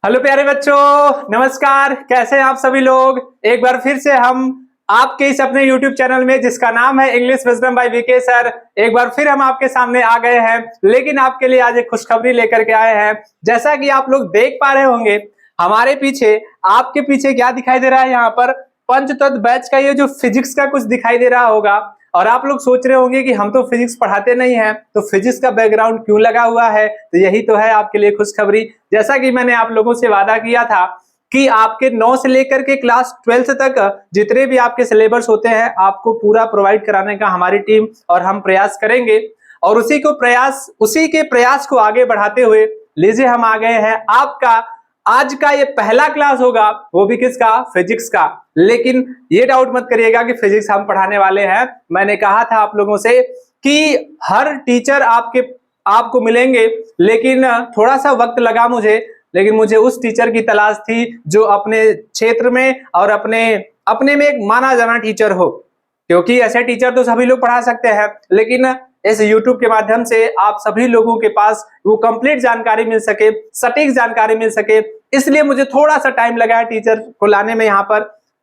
Hello प्यारे बच्चों, नमस्कार। कैसे हैं आप सभी लोग। एक बार फिर से हम आपके इस अपने YouTube चैनल में जिसका नाम है English wisdom by VK sir, एक बार फिर हम आपके सामने आ गए हैं। लेकिन आपके लिए आज एक खुशखबरी लेकर के आए हैं। जैसा कि आप लोग देख पा रहे होंगे हमारे पीछे, आपके पीछे क्या दिखाई दे रहा है, यहाँ पर पंचतत्व बैच का ये जो फिजिक्स का कुछ दिखाई दे रहा होगा। और आप लोग सोच रहे होंगे कि हम तो फिजिक्स पढ़ाते नहीं हैं, तो फिजिक्स का बैकग्राउंड क्यों लगा हुआ है। तो यही तो है आपके लिए खुशखबरी। जैसा कि मैंने आप लोगों से वादा किया था कि आपके 9 से लेकर के क्लास 12 तक जितने भी आपके सिलेबस होते हैं आपको पूरा प्रोवाइड कराने का हमारी टीम और हम प्रयास करेंगे। और उसी के प्रयास को आगे बढ़ाते हुए लीजिए हम आ गए हैं। आपका आज का ये पहला क्लास होगा, वो भी किसका, फिजिक्स का। लेकिन ये डाउट मत करिएगा कि फिजिक्स हम पढ़ाने वाले हैं। मैंने कहा था आप लोगों से कि हर टीचर आपको मिलेंगे, लेकिन थोड़ा सा वक्त लगा मुझे। लेकिन मुझे उस टीचर की तलाश थी जो अपने क्षेत्र में और अपने में एक माना जाना टीचर हो। क्योंकि ऐसे टीचर तो सभी लोग पढ़ा सकते हैं, लेकिन इस YouTube के माध्यम से आप सभी लोगों के पास वो कंप्लीट जानकारी मिल सके, सटीक जानकारी मिल सके, इसलिए मुझे थोड़ा सा टाइम लगा है टीचर को लाने में यहाँ पर।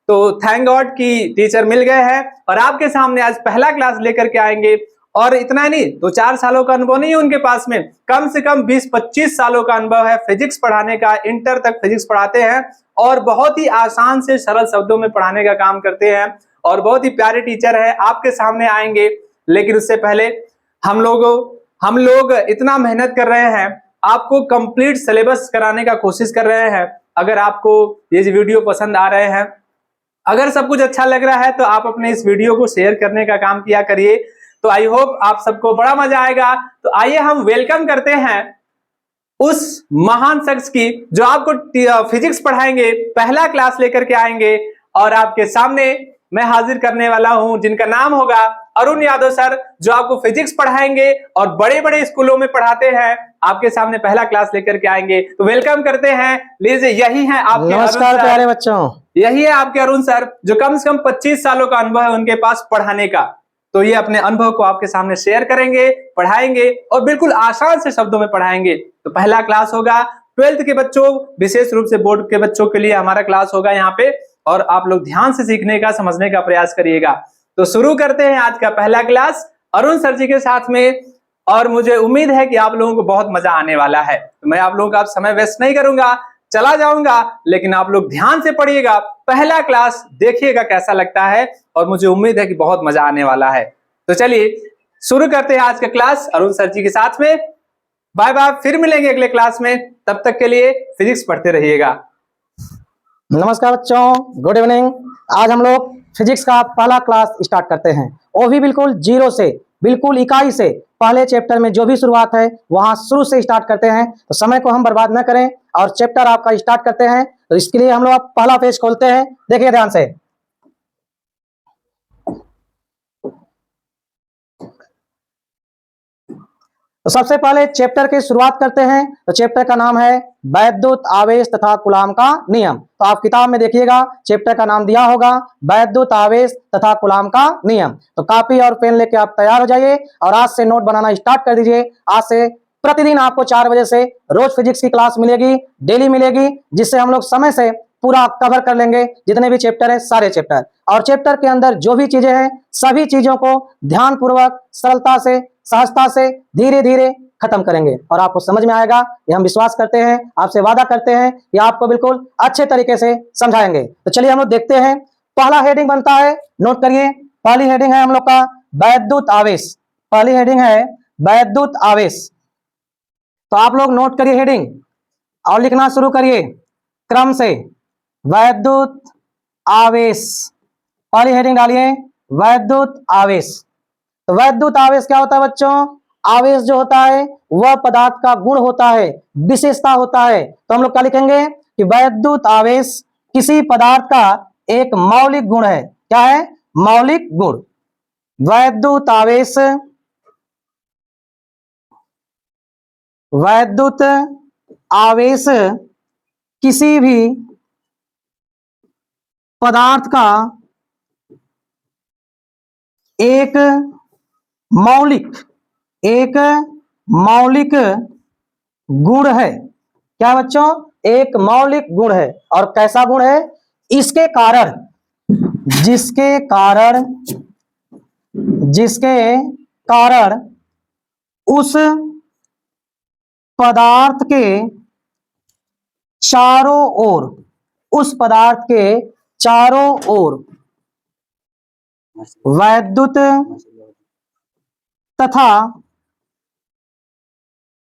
तो थैंक गॉड कि टीचर मिल गए हैं और आपके सामने आज पहला क्लास लेकर के आएंगे। और इतना नहीं तो 4 सालों का अनुभव नहीं है उनके पास में, कम से कम 20-25 सालों का अनुभव है फिजिक्स पढ़ाने का। इंटर तक फिजिक्स पढ़ाते हैं और बहुत ही आसान से सरल शब्दों में पढ़ाने का काम करते हैं और बहुत ही प्यारे टीचर है। आपके सामने आएंगे, लेकिन उससे पहले हम लोग इतना मेहनत कर रहे हैं, आपको कंप्लीट सिलेबस कराने का कोशिश कर रहे हैं। अगर आपको ये वीडियो पसंद आ रहे हैं, अगर सब कुछ अच्छा लग रहा है, तो आप अपने इस वीडियो को शेयर करने का काम किया करिए। तो आई होप आप सबको बड़ा मजा आएगा। तो आइए हम वेलकम करते हैं उस महान शख्स की जो आपको फिजिक्स पढ़ाएंगे, पहला क्लास लेकर के आएंगे। और आपके सामने मैं हाजिर करने वाला हूं जिनका नाम होगा अरुण यादव सर, जो आपको फिजिक्स पढ़ाएंगे और बड़े बड़े स्कूलों में पढ़ाते हैं। आपके सामने पहला क्लास लेकर के आएंगे, तो वेलकम करते हैं। लीजिए, यही है आपके नमस्कार प्यारे बच्चों। यही है आपके अरुण सर, जो कम से कम 25 सालों का अनुभव है उनके पास पढ़ाने का। तो ये अपने अनुभव को आपके सामने शेयर करेंगे, पढ़ाएंगे और बिल्कुल आसान से शब्दों में पढ़ाएंगे। तो पहला क्लास होगा 12th के बच्चों, विशेष रूप से बोर्ड के बच्चों के लिए हमारा क्लास होगा यहाँ पे। और आप लोग ध्यान से सीखने का, समझने का प्रयास करिएगा। तो शुरू करते हैं आज का पहला क्लास अरुण सर जी के साथ में। और मुझे उम्मीद है कि आप लोगों को बहुत मजा आने वाला है। तो मैं आप लोगों का समय वेस्ट नहीं करूंगा, चला जाऊंगा, लेकिन आप लोग ध्यान से पढ़िएगा। पहला क्लास देखिएगा कैसा लगता है और मुझे उम्मीद है कि बहुत मजा आने वाला है। तो चलिए शुरू करते हैं आज का क्लास अरुण सर जी के साथ में। बाय बाय, फिर मिलेंगे अगले क्लास में। तब तक के लिए फिजिक्स पढ़ते रहिएगा। नमस्कार बच्चों, गुड इवनिंग। आज हम लोग फिजिक्स का पहला क्लास स्टार्ट करते हैं, वो भी बिल्कुल जीरो से, बिल्कुल इकाई से। पहले चैप्टर में जो भी शुरुआत है वहां शुरू से स्टार्ट करते हैं। तो समय को हम बर्बाद न करें और चैप्टर आपका स्टार्ट करते हैं। तो इसके लिए हम लोग पहला पेज खोलते हैं, देखिए ध्यान से। तो सबसे पहले चैप्टर की शुरुआत करते हैं। तो चैप्टर का नाम है वैद्युत आवेश तथा कूलाम का नियम। तो आप किताब में देखिएगा चैप्टर का नाम दिया होगा वैद्युत आवेश तथा कूलाम का नियम। तो कॉपी और पेन लेके आप तैयार हो जाइए और आज से नोट बनाना स्टार्ट कर दीजिए। आज से प्रतिदिन आपको 4 बजे से रोज फिजिक्स की क्लास मिलेगी, डेली मिलेगी, जिससे हम लोग समय से पूरा कवर कर लेंगे जितने भी चैप्टर है, सारे चैप्टर। और चैप्टर के अंदर जो भी चीजें हैं सभी चीजों को ध्यानपूर्वक, सरलता से, सहजता से धीरे धीरे खत्म करेंगे और आपको समझ में आएगा। ये हम विश्वास करते हैं, आपसे वादा करते हैं कि आपको बिल्कुल अच्छे तरीके से समझाएंगे। तो चलिए हम लोग देखते हैं। पहला हेडिंग बनता है, नोट करिए। पहली हेडिंग है हम लोग का वैद्युत आवेश। पहली हेडिंग है वैद्युत आवेश। तो आप लोग नोट करिए हेडिंग और लिखना शुरू करिए क्रम से। वैद्युत आवेश, पहली हेडिंग डालिए वैद्युत आवेश। तो वैद्युत आवेश क्या होता है बच्चों? आवेश जो होता है वह पदार्थ का गुण होता है, विशेषता होता है। तो हम लोग क्या लिखेंगे कि वैद्युत आवेश किसी पदार्थ का एक मौलिक गुण है। क्या है? मौलिक गुण। वैद्युत आवेश, वैद्युत आवेश किसी भी पदार्थ का एक मौलिक गुण है। क्या बच्चों? एक मौलिक गुण है। और कैसा गुण है? इसके कारण, जिसके कारण उस पदार्थ के चारों ओर, उस पदार्थ के चारों ओर वैद्युत तथा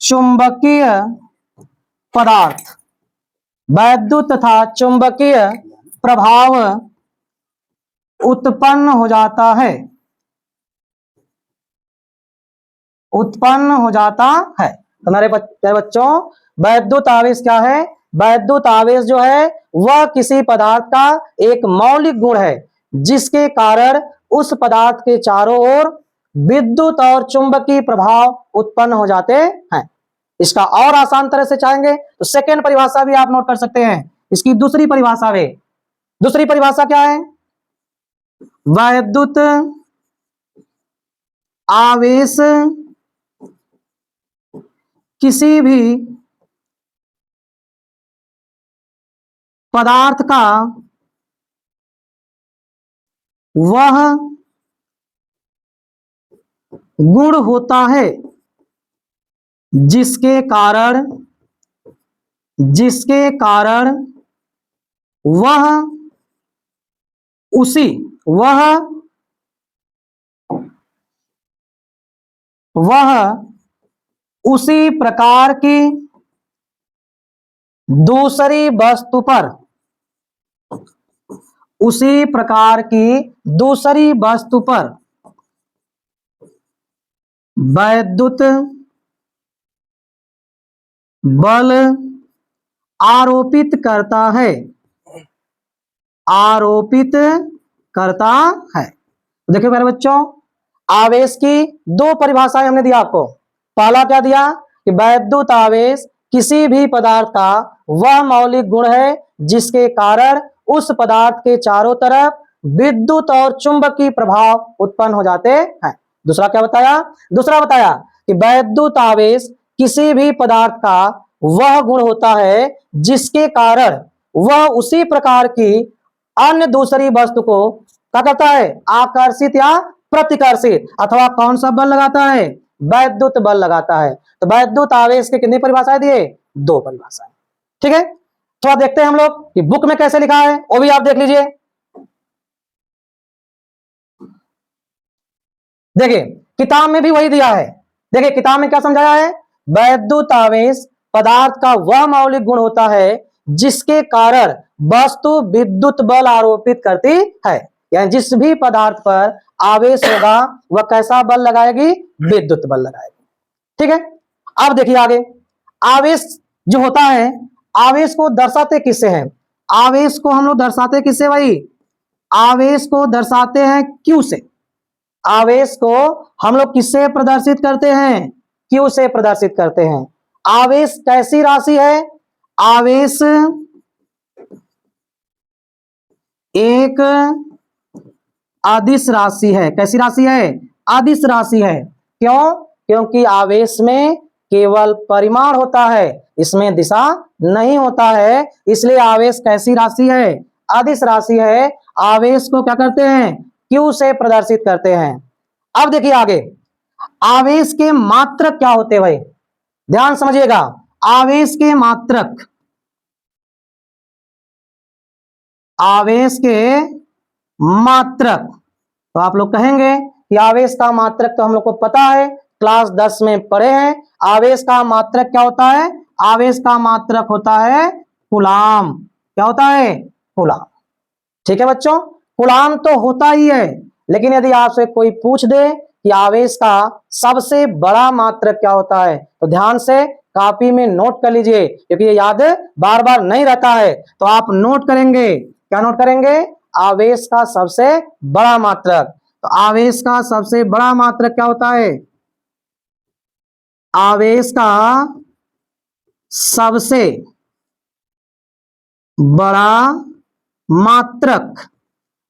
चुंबकीय पदार्थ, वैद्युत तथा चुंबकीय प्रभाव उत्पन्न हो जाता है, उत्पन्न हो जाता है। तो मेरे बच्चों, वैद्युत आवेश क्या है? वैद्युत आवेश जो है वह किसी पदार्थ का एक मौलिक गुण है जिसके कारण उस पदार्थ के चारों ओर विद्युत और चुंबकीय प्रभाव उत्पन्न हो जाते हैं। इसका और आसान तरह से चाहेंगे तो सेकेंड परिभाषा भी आप नोट कर सकते हैं। इसकी दूसरी परिभाषा में, दूसरी परिभाषा क्या है? वैद्युत आवेश किसी भी पदार्थ का वह गुण होता है जिसके कारण वह उसी प्रकार की दूसरी वस्तु पर, उसी प्रकार की दूसरी वस्तु पर वैद्युत बल आरोपित करता है, आरोपित करता है। देखिए मेरे बच्चों, आवेश की दो परिभाषाएं हमने दिया आपको। पहला क्या दिया कि वैद्युत आवेश किसी भी पदार्थ का वह मौलिक गुण है जिसके कारण उस पदार्थ के चारों तरफ विद्युत और चुंबकीय प्रभाव उत्पन्न हो जाते हैं। दूसरा क्या बताया? दूसरा बताया कि वैद्युत आवेश किसी भी पदार्थ का वह गुण होता है जिसके कारण वह उसी प्रकार की अन्य दूसरी वस्तु को क्या करता है? आकर्षित या प्रतिकर्षित, अथवा कौन सा बल लगाता है? वैद्युत बल लगाता है। तो वैद्युत आवेश के कितनी परिभाषाएं दिए? दो परिभाषाएं। ठीक है, थोड़ा देखते हैं हम लोग कि बुक में कैसे लिखा है, वो भी आप देख लीजिए। देखिए किताब में भी वही दिया है। देखिए किताब में क्या समझाया है? वैद्युत आवेश पदार्थ का वह मौलिक गुण होता है जिसके कारण वस्तु विद्युत बल आरोपित करती है। यानी जिस भी पदार्थ पर आवेश होगा वह कैसा बल लगाएगी? विद्युत बल लगाएगी। ठीक है, अब देखिए आगे। आवेश जो होता है, आवेश को दर्शाते किससे हैं? आवेश को हम लोग दर्शाते किससे भाई? आवेश को दर्शाते हैं क्यू से। आवेश को हम लोग किससे प्रदर्शित करते हैं? क्यू से प्रदर्शित करते हैं। आवेश कैसी राशि है? आवेश एक अदिश राशि है। कैसी राशि है? अदिश राशि है। क्यों? क्योंकि आवेश में केवल परिमाण होता है, इसमें दिशा नहीं होता है, इसलिए आवेश कैसी राशि है? अदिश राशि है। आवेश को क्या करते हैं? क्यू से प्रदर्शित करते हैं। अब देखिए आगे, आवेश के मात्रक क्या होते हैं भाई? ध्यान समझिएगा। आवेश के मात्रक, आवेश के मात्रक, तो आप लोग कहेंगे कि आवेश का मात्रक तो हम लोग को पता है, क्लास 10 में पढ़े हैं। आवेश का मात्रक क्या होता है? आवेश का मात्रक होता है कूलाम। क्या होता है? कूलाम। ठीक है बच्चों, कूलाम तो होता ही है, लेकिन यदि आपसे कोई पूछ दे कि आवेश का सबसे बड़ा मात्रक क्या होता है, तो ध्यान से कॉपी में नोट कर लीजिए, क्योंकि ये याद बार बार नहीं रहता है। तो आप नोट करेंगे, क्या नोट करेंगे? आवेश का सबसे बड़ा मात्रक। तो आवेश का सबसे बड़ा मात्रक क्या होता है? आवेश का सबसे बड़ा मात्रक,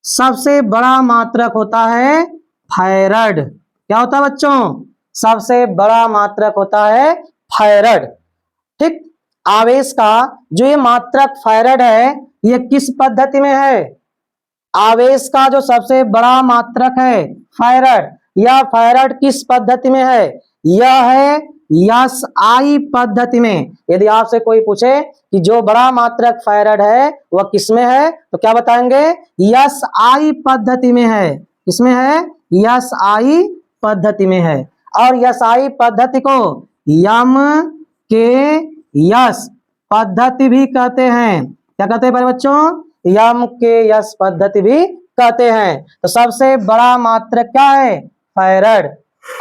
सबसे बड़ा मात्रक होता है फैराड। क्या होता है बच्चों? सबसे बड़ा मात्रक होता है फैराड। ठीक, आवेश का जो ये मात्रक फैराड है ये किस पद्धति में है? आवेश का जो सबसे बड़ा मात्रक है फैराड, यह फैराड किस पद्धति में है? यह है एसआई पद्धति में। यदि आपसे कोई पूछे कि जो बड़ा मात्रक फैराड है वह किसमें है, तो क्या बताएंगे? एसआई पद्धति में है। किसमें है? एसआई पद्धति में है। और एसआई पद्धति को यम के यस पद्धति भी कहते हैं। क्या कहते हैं बच्चों? यम के यस पद्धति भी कहते हैं। तो सबसे बड़ा मात्रक क्या है? फैराड।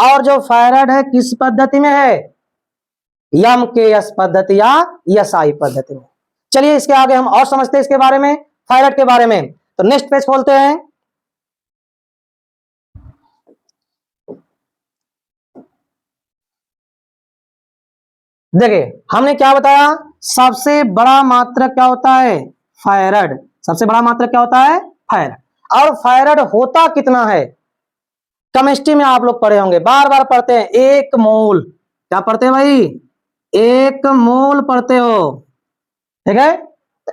और जो फैराड है किस पद्धति में है? यम के यस पद्धति या एसआई पद्धति में। चलिए इसके आगे हम और समझते हैं इसके बारे में, फैराड के बारे में। तो नेक्स्ट पेज खोलते हैं। देखिए हमने क्या बताया, सबसे बड़ा मात्रक क्या होता है? फैराड। सबसे बड़ा मात्रक क्या होता है? फैराड। और फैराड होता कितना है? केमिस्ट्री में आप लोग पढ़े होंगे, बार बार पढ़ते हैं, 1 मोल। क्या पढ़ते हैं भाई? 1 मोल पढ़ते हो, ठीक है।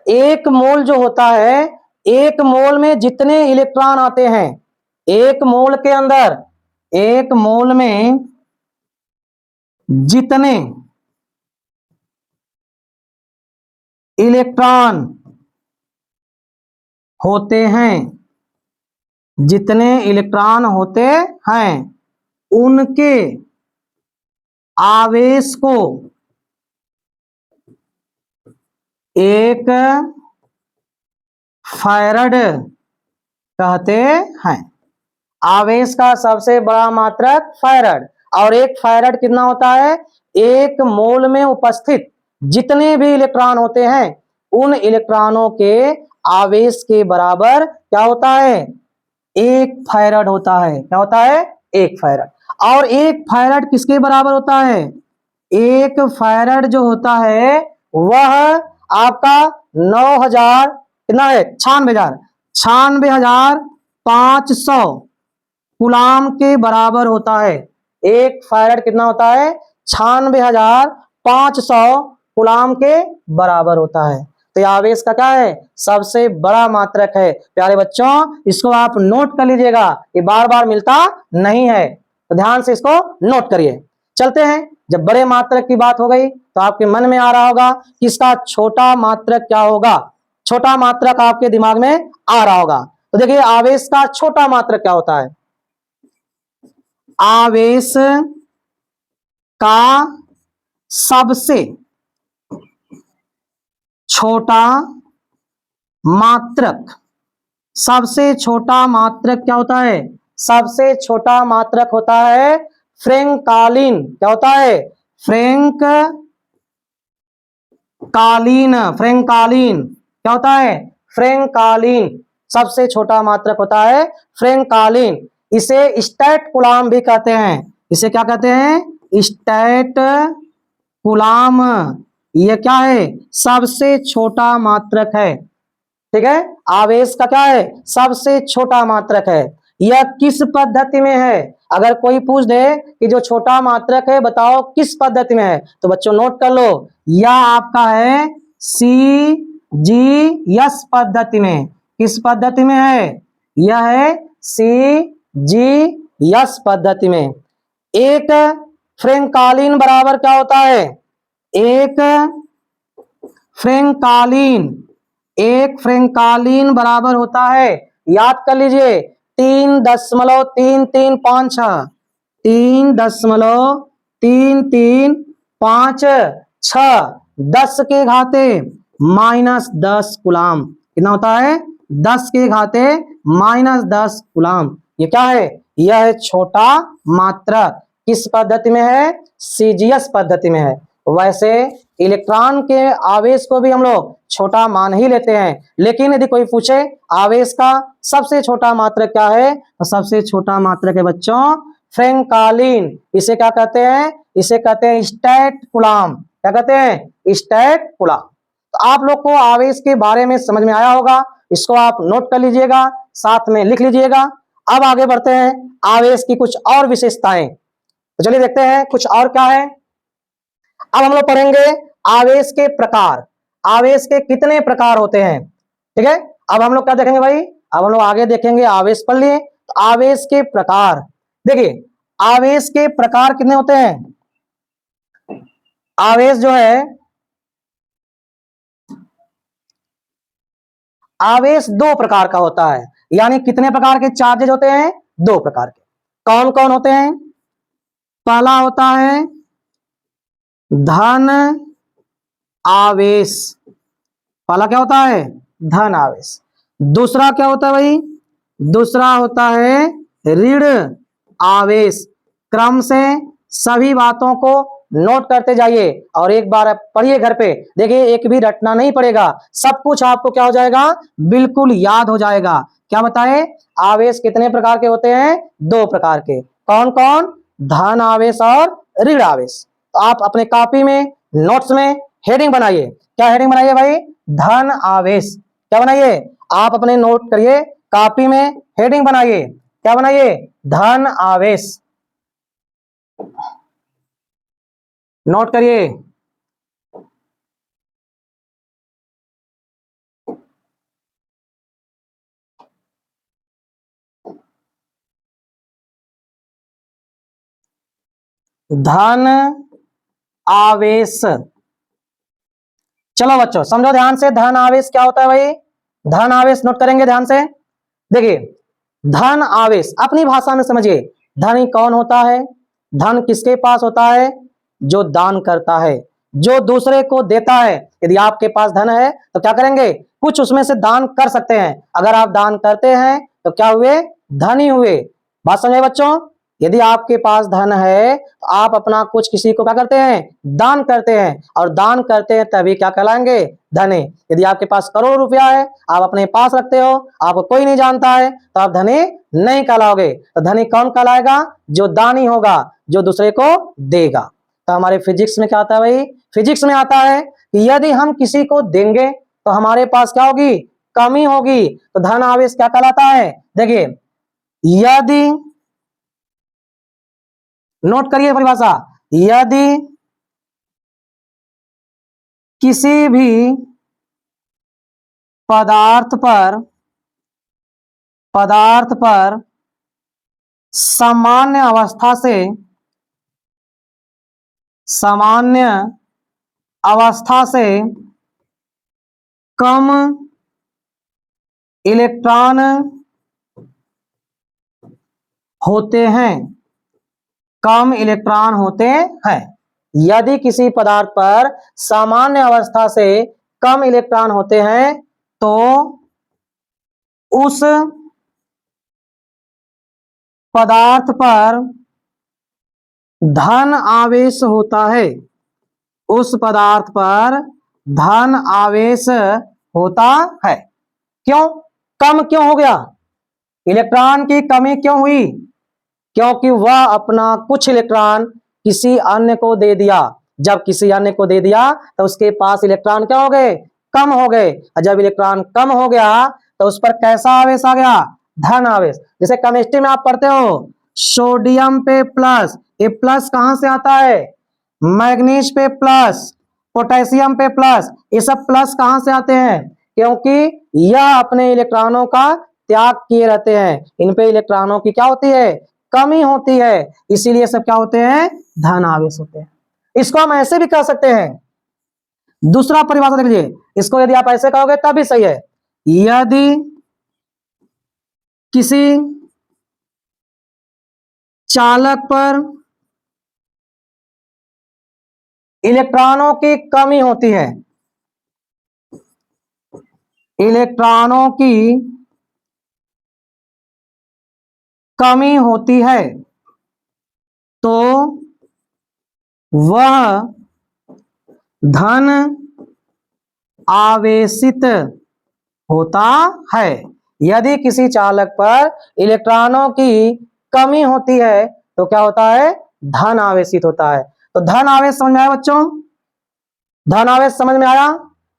1 मोल जो होता है, 1 मोल में जितने इलेक्ट्रॉन आते हैं, 1 मोल के अंदर, 1 मोल में जितने इलेक्ट्रॉन होते हैं, जितने इलेक्ट्रॉन होते हैं उनके आवेश को एक फैराड कहते हैं। आवेश का सबसे बड़ा मात्रक फैराड। और एक फैराड कितना होता है? 1 मोल में उपस्थित जितने भी इलेक्ट्रॉन होते हैं उन इलेक्ट्रॉनों के आवेश के बराबर क्या होता है? 1 फैराड होता है। क्या होता है? 1 फैराड। और 1 फैराड किसके बराबर होता है? 1 फैराड जो होता है वह आपका 9000 कितना है? 96,500 कूलाम के बराबर होता है। 1 फैराड कितना होता है? 96,500 कूलाम के बराबर होता है। तो ये आवेश का क्या है? सबसे बड़ा मात्रक है। प्यारे बच्चों इसको आप नोट कर लीजिएगा, ये बार बार मिलता नहीं है, तो ध्यान से इसको नोट करिए। चलते हैं, जब बड़े मात्रक की बात हो गई तो आपके मन में आ रहा होगा कि इसका छोटा मात्रक क्या होगा। छोटा मात्रक आपके दिमाग में आ रहा होगा। तो देखिए आवेश का छोटा मात्रक क्या होता है? आवेश का सबसे छोटा मात्रक, सबसे छोटा मात्रक क्या होता है? सबसे छोटा मात्रक होता है फ्रैंकलिन। क्या होता है? फ्रैंकलिन। फ्रैंकलिन क्या होता है? फ्रैंकलिन सबसे छोटा मात्रक होता है फ्रैंकलिन। इसे स्टैट कूलाम भी कहते हैं। इसे क्या कहते हैं? Statcoulomb. ये क्या है? सबसे छोटा मात्रक है, ठीक है। आवेश का क्या है? सबसे छोटा मात्रक है। यह किस पद्धति में है? अगर कोई पूछ दे कि जो छोटा मात्रक है बताओ किस पद्धति में है, तो बच्चों नोट कर लो, यह आपका है CGS पद्धति में। किस पद्धति में है? यह है CGS पद्धति में। एक फ्रैंकलिन बराबर क्या होता है? एक फ्रैंकलिन बराबर होता है, याद कर लीजिए, 3.3356 3.3356 10 के घाते -10 कूलाम। कितना होता है? 10 के घाते -10 कूलाम। ये क्या है? यह है छोटा मात्रक। किस पद्धति में है? CGS पद्धति में है। वैसे इलेक्ट्रॉन के आवेश को भी हम लोग छोटा मान ही लेते हैं, लेकिन यदि कोई पूछे आवेश का सबसे छोटा मात्रक क्या है, तो सबसे छोटा मात्रक है बच्चों फ्रैंकलिन। इसे क्या कहते हैं? इसे कहते हैं स्टैट कूलाम। क्या कहते हैं? Statcoulomb. तो आप लोग को आवेश के बारे में समझ में आया होगा, इसको आप नोट कर लीजिएगा, साथ में लिख लीजिएगा। अब आगे बढ़ते हैं आवेश की कुछ और विशेषताएं। तो चलिए देखते हैं कुछ और क्या है। अब हम लोग पढ़ेंगे आवेश के प्रकार, आवेश के कितने प्रकार होते हैं। ठीक है, अब हम लोग क्या देखेंगे भाई, अब हम लोग आगे देखेंगे, आवेश पढ़ लिए तो आवेश के प्रकार। देखिए आवेश के प्रकार कितने होते हैं। आवेश जो है, आवेश दो प्रकार का होता है, यानी कितने प्रकार के चार्जेज होते हैं, दो प्रकार के। कौन कौन होते हैं। पहला होता है धन आवेश, पहला क्या होता है, धन आवेश। दूसरा क्या होता है भाई, दूसरा होता है ऋण आवेश। क्रम से सभी बातों को नोट करते जाइए और एक बार पढ़िए घर पे, देखिए एक भी रटना नहीं पड़ेगा, सब कुछ आपको क्या हो जाएगा, बिल्कुल याद हो जाएगा। क्या बताए, आवेश कितने प्रकार के होते हैं, दो प्रकार के। कौन कौन, धन आवेश और ऋण आवेश। तो आप अपने कॉपी में, नोट्स में हेडिंग बनाइए। क्या हेडिंग बनाइए भाई, धन आवेश। क्या बनाइए, आप अपने नोट करिए, कॉपी में हेडिंग बनाइए। क्या बनाइए, धन आवेश। नोट करिए। धन आवेश। चलो बच्चों समझो ध्यान से, धन आवेश क्या होता है भाई। धन आवेश नोट करेंगे ध्यान से। देखिए धन आवेश अपनी भाषा में समझिए, धन कौन होता है, धन किसके पास होता है, जो दान करता है, जो दूसरे को देता है। यदि आपके पास धन है तो क्या करेंगे, कुछ उसमें से दान कर सकते हैं। अगर आप दान करते हैं तो क्या हुए, धनी हुए। बात समझे बच्चों, यदि आपके पास धन है तो आप अपना कुछ किसी को क्या करते हैं, दान करते हैं, और दान करते हैं तभी क्या कहलाएंगे, धनी। यदि आपके पास करोड़ रुपया है, आप अपने पास रखते हो, आपको कोई नहीं जानता है, तो आप धनी नहीं कहलाओगे। तो धनी कौन कहलाएगा, जो दानी होगा, जो दूसरे को देगा। तो हमारे फिजिक्स में क्या आता है भाई, फिजिक्स में आता है कि यदि हम किसी को देंगे तो हमारे पास क्या होगी, कमी होगी। तो धन आवेश क्या कहलाता है, देखिए यदि, नोट करिए परिभाषा, यदि किसी भी पदार्थ पर सामान्य अवस्था से कम इलेक्ट्रॉन होते हैं, कम इलेक्ट्रॉन होते हैं। यदि किसी पदार्थ पर सामान्य अवस्था से कम इलेक्ट्रॉन होते हैं तो उस पदार्थ पर धन आवेश होता है, उस पदार्थ पर धन आवेश होता है। क्यों, कम क्यों हो गया, इलेक्ट्रॉन की कमी क्यों हुई, क्योंकि वह अपना कुछ इलेक्ट्रॉन किसी अन्य को दे दिया। जब किसी अन्य को दे दिया तो उसके पास इलेक्ट्रॉन क्या हो गए, कम हो गए। और जब इलेक्ट्रॉन कम हो गया तो उस पर कैसा आवेश आ गया, धन आवेश। जैसे केमिस्ट्री में आप पढ़ते हो, सोडियम पे प्लस, ये प्लस कहां से आता है, मैग्नीज पे प्लस, पोटेशियम पे प्लस, ये सब प्लस कहां से आते हैं, क्योंकि यह अपने इलेक्ट्रॉनों का त्याग किए रहते हैं। इन पे इलेक्ट्रॉनों की क्या होती है, कमी होती है, इसीलिए सब क्या होते हैं, धन आवेश होते हैं। इसको हम ऐसे भी कह सकते हैं, दूसरा परिभाषा देख लीजिए, इसको यदि आप ऐसे कहोगे तब भी सही है। यदि किसी चालक पर इलेक्ट्रॉनों की कमी होती है, इलेक्ट्रॉनों की कमी होती है, तो वह धन आवेशित होता है। यदि किसी चालक पर इलेक्ट्रॉनों की कमी होती है तो क्या होता है, धन आवेशित होता है। तो धन आवेश समझ में आया बच्चों, धन आवेश समझ में आया।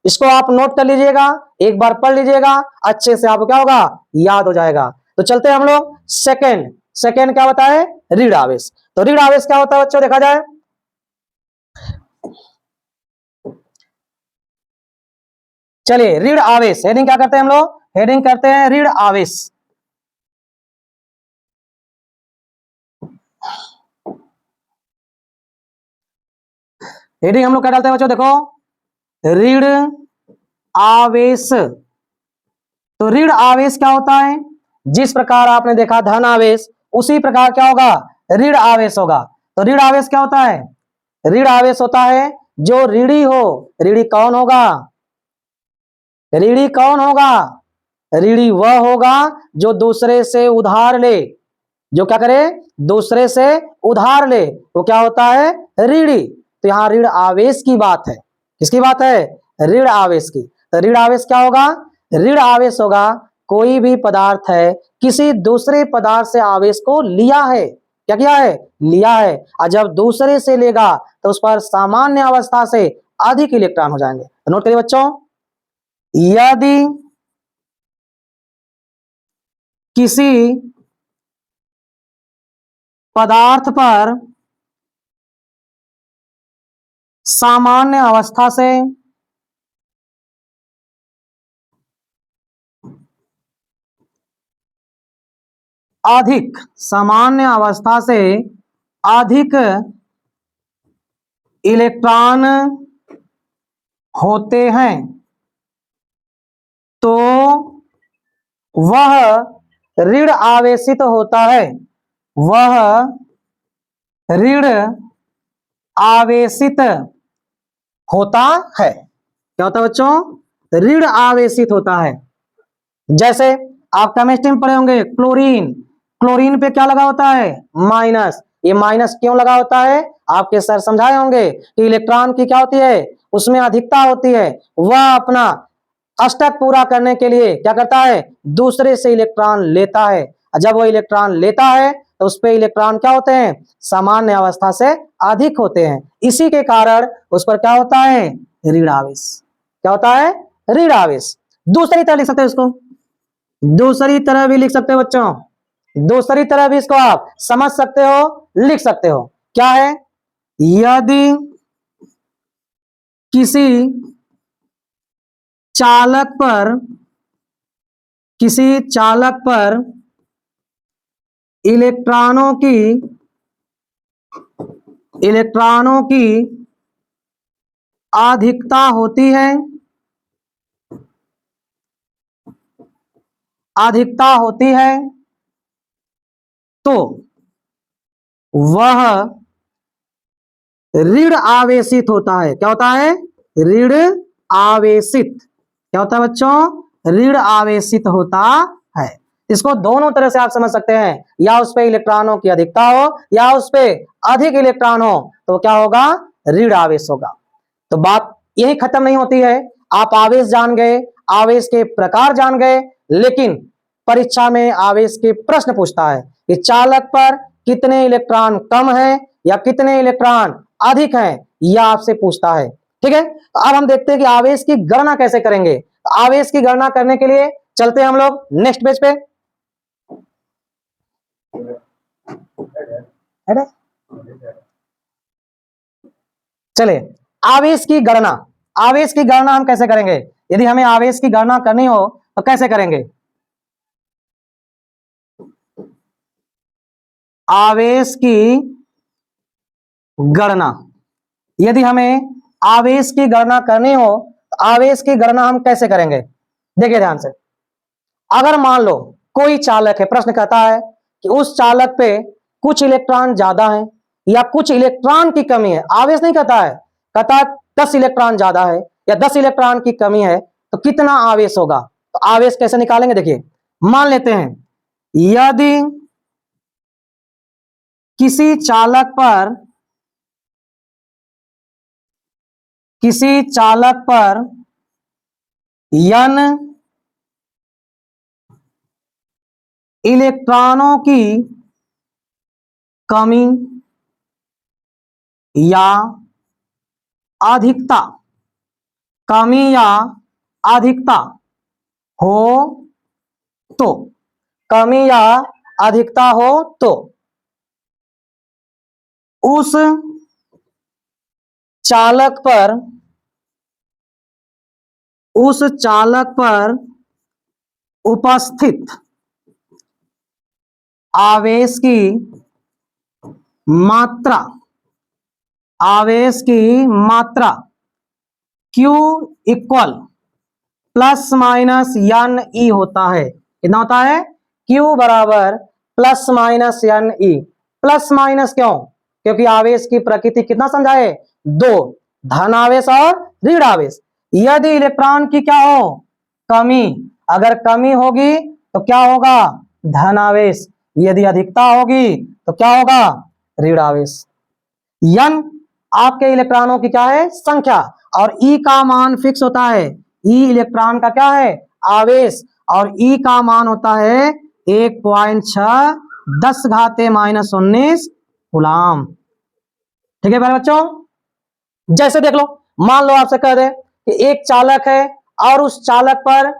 इसको आप नोट कर लीजिएगा, एक बार पढ़ लीजिएगा, अच्छे से आपको क्या होगा, याद हो जाएगा। तो चलते हैं हम लोग सेकंड, सेकंड क्या होता है, ऋण आवेश। तो ऋण आवेश क्या होता है बच्चों, देखा जाए चलिए ऋण आवेश, हेडिंग क्या करते हैं हम लोग, हेडिंग करते हैं ऋण आवेश। हेडिंग हम लोग क्या डालते हैं बच्चों, देखो ऋण आवेश। तो ऋण आवेश क्या होता है, जिस प्रकार आपने देखा धन आवेश, उसी प्रकार क्या होगा, ऋण आवेश होगा। तो ऋण आवेश क्या होता है, ऋण आवेश होता है जो ऋणी हो। ऋणी कौन होगा, ऋणी कौन होगा, ऋणी वह होगा जो दूसरे से उधार ले, जो क्या करे, दूसरे से उधार ले, वो क्या होता है, ऋणी। तो यहां ऋण आवेश की बात है, किसकी बात है, ऋण आवेश की। तो ऋण आवेश क्या होगा, ऋण आवेश होगा कोई भी पदार्थ है, किसी दूसरे पदार्थ से आवेश को लिया है, क्या किया है, लिया है, और जब दूसरे से लेगा तो उस पर सामान्य अवस्था से अधिक इलेक्ट्रॉन हो जाएंगे। तो नोट करिए बच्चों, यदि किसी पदार्थ पर सामान्य अवस्था से अधिक, सामान्य अवस्था से अधिक इलेक्ट्रॉन होते हैं तो वह ऋण आवेशित होता है, वह ऋण आवेशित होता है। क्या होता है बच्चों, ऋण आवेशित होता है। जैसे आप केमिस्ट्री में पढ़े होंगे क्लोरीन, क्लोरीन पे क्या लगा होता है, माइनस। ये माइनस क्यों लगा होता है, आपके सर समझाए होंगे कि इलेक्ट्रॉन की क्या होती है, उसमें अधिकता होती है, वह अपना अष्टक पूरा करने के लिए क्या करता है, दूसरे से इलेक्ट्रॉन लेता है। जब वो इलेक्ट्रॉन लेता है तो उस पे इलेक्ट्रॉन क्या होते हैं, सामान्य अवस्था से अधिक होते हैं, इसी के कारण उस पर क्या होता है, ऋण आवेश। क्या होता है, ऋण आवेश। दूसरी तरह लिख सकते हो इसको, दूसरी तरह भी लिख सकते हो बच्चों, दूसरी तरह भी इसको आप समझ सकते हो, लिख सकते हो। क्या है, यदि किसी चालक पर, किसी चालक पर इलेक्ट्रॉनों की, इलेक्ट्रॉनों की अधिकता होती है, अधिकता होती है, तो वह ऋण आवेशित होता है। क्या होता है, ऋण आवेशित। क्या होता है बच्चों, ऋण आवेशित होता है। इसको दोनों तरह से आप समझ सकते हैं, या उस पे इलेक्ट्रॉनों की अधिकता हो या उस पे अधिक इलेक्ट्रॉन हो, तो क्या होगा, ऋण आवेश होगा। तो बात यही खत्म नहीं होती है, आप आवेश जान गए, आवेश के प्रकार जान गए, लेकिन परीक्षा में आवेश के प्रश्न पूछता है कि चालक पर कितने इलेक्ट्रॉन कम है या कितने इलेक्ट्रॉन अधिक हैं, यह आपसे पूछता है। ठीक है, तो अब हम देखते हैं कि आवेश की गणना कैसे करेंगे। तो आवेश की गणना करने के लिए चलते हैं हम लोग नेक्स्ट पेज पे। चलिए, आवेश की गणना, आवेश की गणना हम कैसे करेंगे, यदि हमें आवेश की गणना करनी हो तो कैसे करेंगे। आवेश की गणना, यदि हमें आवेश की गणना करनी हो तो आवेश की गणना हम कैसे करेंगे। देखिए ध्यान से, अगर मान लो कोई चालक है, प्रश्न कहता है कि उस चालक पे कुछ इलेक्ट्रॉन ज्यादा है या कुछ इलेक्ट्रॉन की कमी है, आवेश नहीं कहता है, कहता है 10 इलेक्ट्रॉन ज्यादा है या 10 इलेक्ट्रॉन की कमी है, तो कितना आवेश होगा। तो आवेश कैसे निकालेंगे, देखिए मान लेते हैं यदि किसी चालक पर, किसी चालक पर n इलेक्ट्रॉनों की कमी या अधिकता, कमी या अधिकता हो तो, कमी या अधिकता हो तो उस चालक पर उस चालक पर उपस्थित आवेश की मात्रा, आवेश की मात्रा Q equal plus minus n e होता है। कितना होता है? Q बराबर plus minus n e. Plus minus क्यों? क्योंकि आवेश की प्रकृति कितना समझाए? दो, धन आवेश और ऋण आवेश। यदि इलेक्ट्रॉन की क्या हो? कमी। अगर कमी होगी तो क्या होगा? धन आवेश। यदि अधिकता होगी तो क्या होगा? ऋण आवेश। n आपके इलेक्ट्रॉनों की क्या है? संख्या। और E का मान फिक्स होता है। E इलेक्ट्रॉन का क्या है? आवेश। और E का मान होता है 1.6 10⁻⁻19 कूलाम। ठीक है प्यारे बच्चों, जैसे देख लो, मान लो आपसे कह दे कि एक चालक है और उस चालक पर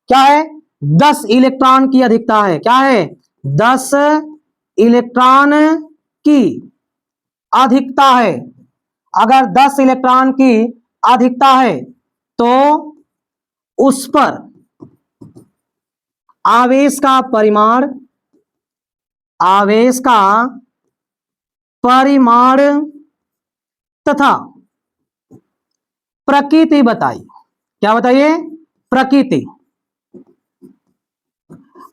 क्या है? 10 इलेक्ट्रॉन की अधिकता है। क्या है? 10 इलेक्ट्रॉन की अधिकता है। अगर 10 इलेक्ट्रॉन की अधिकता है तो उस पर आवेश का परिमाण, आवेश का परिमाण तथा प्रकृति बताइए। क्या बताइए? प्रकृति।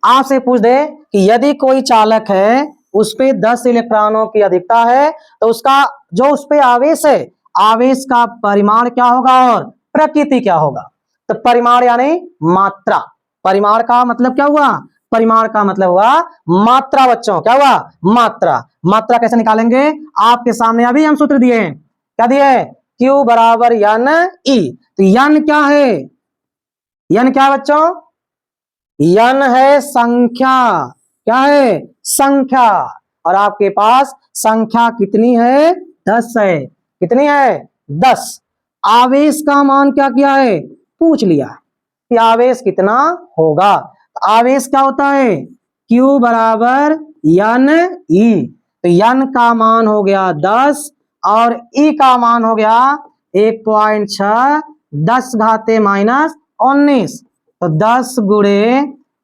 आपसे पूछ दे कि यदि कोई चालक है, उस पे 10 इलेक्ट्रॉनों की अधिकता है, तो उसका जो उस पे आवेश है, आवेश का परिमाण क्या होगा और प्रकृति क्या होगा? तो परिमाण यानी मात्रा। परिमाण का मतलब क्या हुआ? परिमाण का मतलब हुआ मात्रा। बच्चों क्या हुआ? मात्रा। मात्रा कैसे निकालेंगे? आपके सामने अभी हम सूत्र दिए हैं। क्या दिए? Q बराबर एन ई। तो एन क्या है? एन क्या है बच्चों? n है संख्या। क्या है? संख्या। और आपके पास संख्या कितनी है? 10 है। कितनी है? 10। आवेश का मान क्या किया है? पूछ लिया कि आवेश कितना होगा। आवेश क्या होता है? Q बराबर एन ई। तो n का मान हो गया 10 और E का मान हो गया 1.6 10⁻⁻19। तो 10 गुणे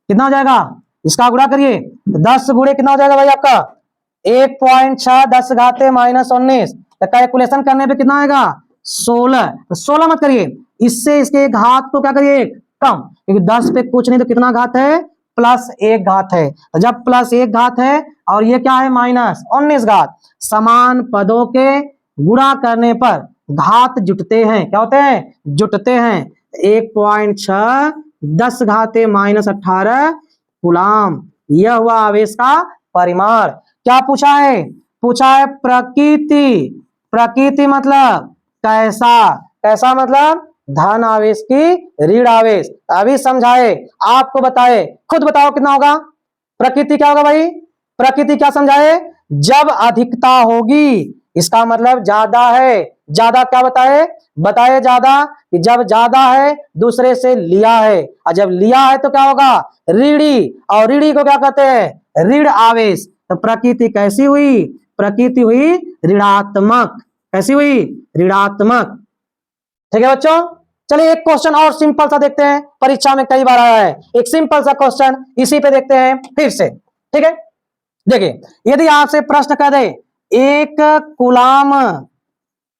कितना हो जाएगा? इसका गुणा करिए। तो 10 गुणे कितना हो जाएगा भाई आपका? 1.6 10⁻⁻19। तो कैलकुलेशन करने पे कितना आएगा? 16। तो 16 मत करिए, इससे इसके घात को क्या करिए? कम। क्योंकि 10 पे कुछ नहीं तो कितना घात है? प्लस 1 घात है। तो जब प्लस 1 घात है और ये क्या है? माइनस 19 घात। समान पदों के गुणा करने पर घात जुटते हैं। क्या होते हैं? जुटते हैं। 1.6 10⁻⁻18 कूलाम। यह हुआ आवेश का परिमाण। क्या पूछा है? पूछा है प्रकृति। प्रकृति मतलब कैसा? कैसा मतलब धन आवेश की ऋण आवेश। अभी समझाए, आपको बताए, खुद बताओ कितना होगा? प्रकृति क्या होगा भाई? प्रकृति क्या समझाए? जब अधिकता होगी, इसका मतलब ज्यादा है। ज्यादा क्या बताए? बताए ज्यादा कि जब ज्यादा है दूसरे से लिया है, और जब लिया है तो क्या होगा? ऋणी। और ऋणी को क्या कहते हैं? ऋण आवेश। तो प्रकृति कैसी हुई? प्रकृति हुई ऋणात्मक। कैसी हुई? ऋणात्मक। ठीक है बच्चों, चलिए एक क्वेश्चन और सिंपल सा देखते हैं, परीक्षा में कई बार आया है। एक सिंपल सा क्वेश्चन इसी पे देखते हैं फिर से। ठीक है, देखिए, यदि आपसे प्रश्न कर दे एक कूलाम,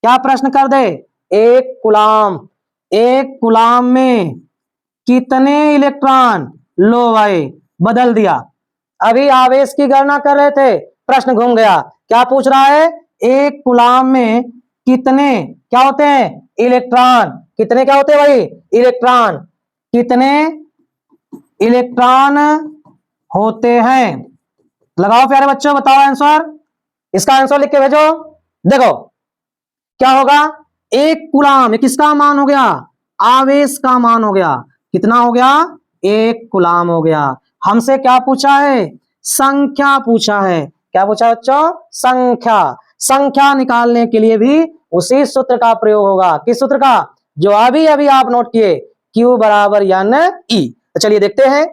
क्या प्रश्न कर दे? एक कूलाम, एक कूलाम में कितने इलेक्ट्रॉन? लो भाई, बदल दिया। अभी आवेश की गणना कर रहे थे, प्रश्न घूम गया। क्या पूछ रहा है? एक कूलाम में कितने क्या होते हैं? इलेक्ट्रॉन। कितने क्या होते हैं भाई? इलेक्ट्रॉन। कितने इलेक्ट्रॉन होते हैं? लगाओ प्यारे बच्चों, बताओ आंसर। इसका आंसर लिख के भेजो। देखो क्या होगा? एक कूलाम, किसका मान हो गया? आवेश का मान हो गया। कितना हो गया? एक कूलाम हो गया। हमसे क्या पूछा है? संख्या पूछा है। क्या पूछा बच्चों? संख्या। संख्या निकालने के लिए भी उसी सूत्र का प्रयोग होगा। किस सूत्र का? जो अभी अभी आप नोट किए, Q बराबर एन ई। तो चलिए देखते हैं।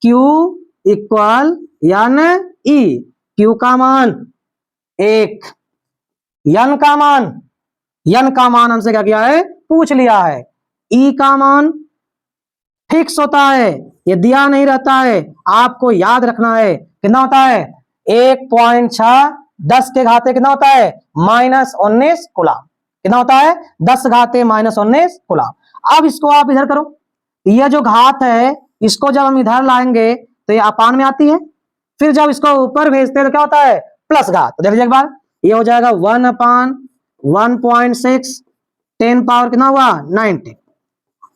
Q equal n e. Q का मान 1, एन का मान, एन का मान हमसे क्या किया है? पूछ लिया है। ई का मान फिक्स होता है, ये दिया नहीं रहता है, आपको याद रखना है। कितना होता है? 1.6 10 के घाते कितना होता है? -19 कूलाम। कितना होता है? 10 घाते -19 कूलाम। अब इसको आप इधर करो, यह जो घात है इसको जब हम इधर लाएंगे तो ये अपान में आती है, फिर जब इसको ऊपर भेजते हैं तो क्या होता है? प्लस घात। तो देखिए एक बार, ये हो जाएगा 1/1.6 10 पावर कितना हुआ? 90।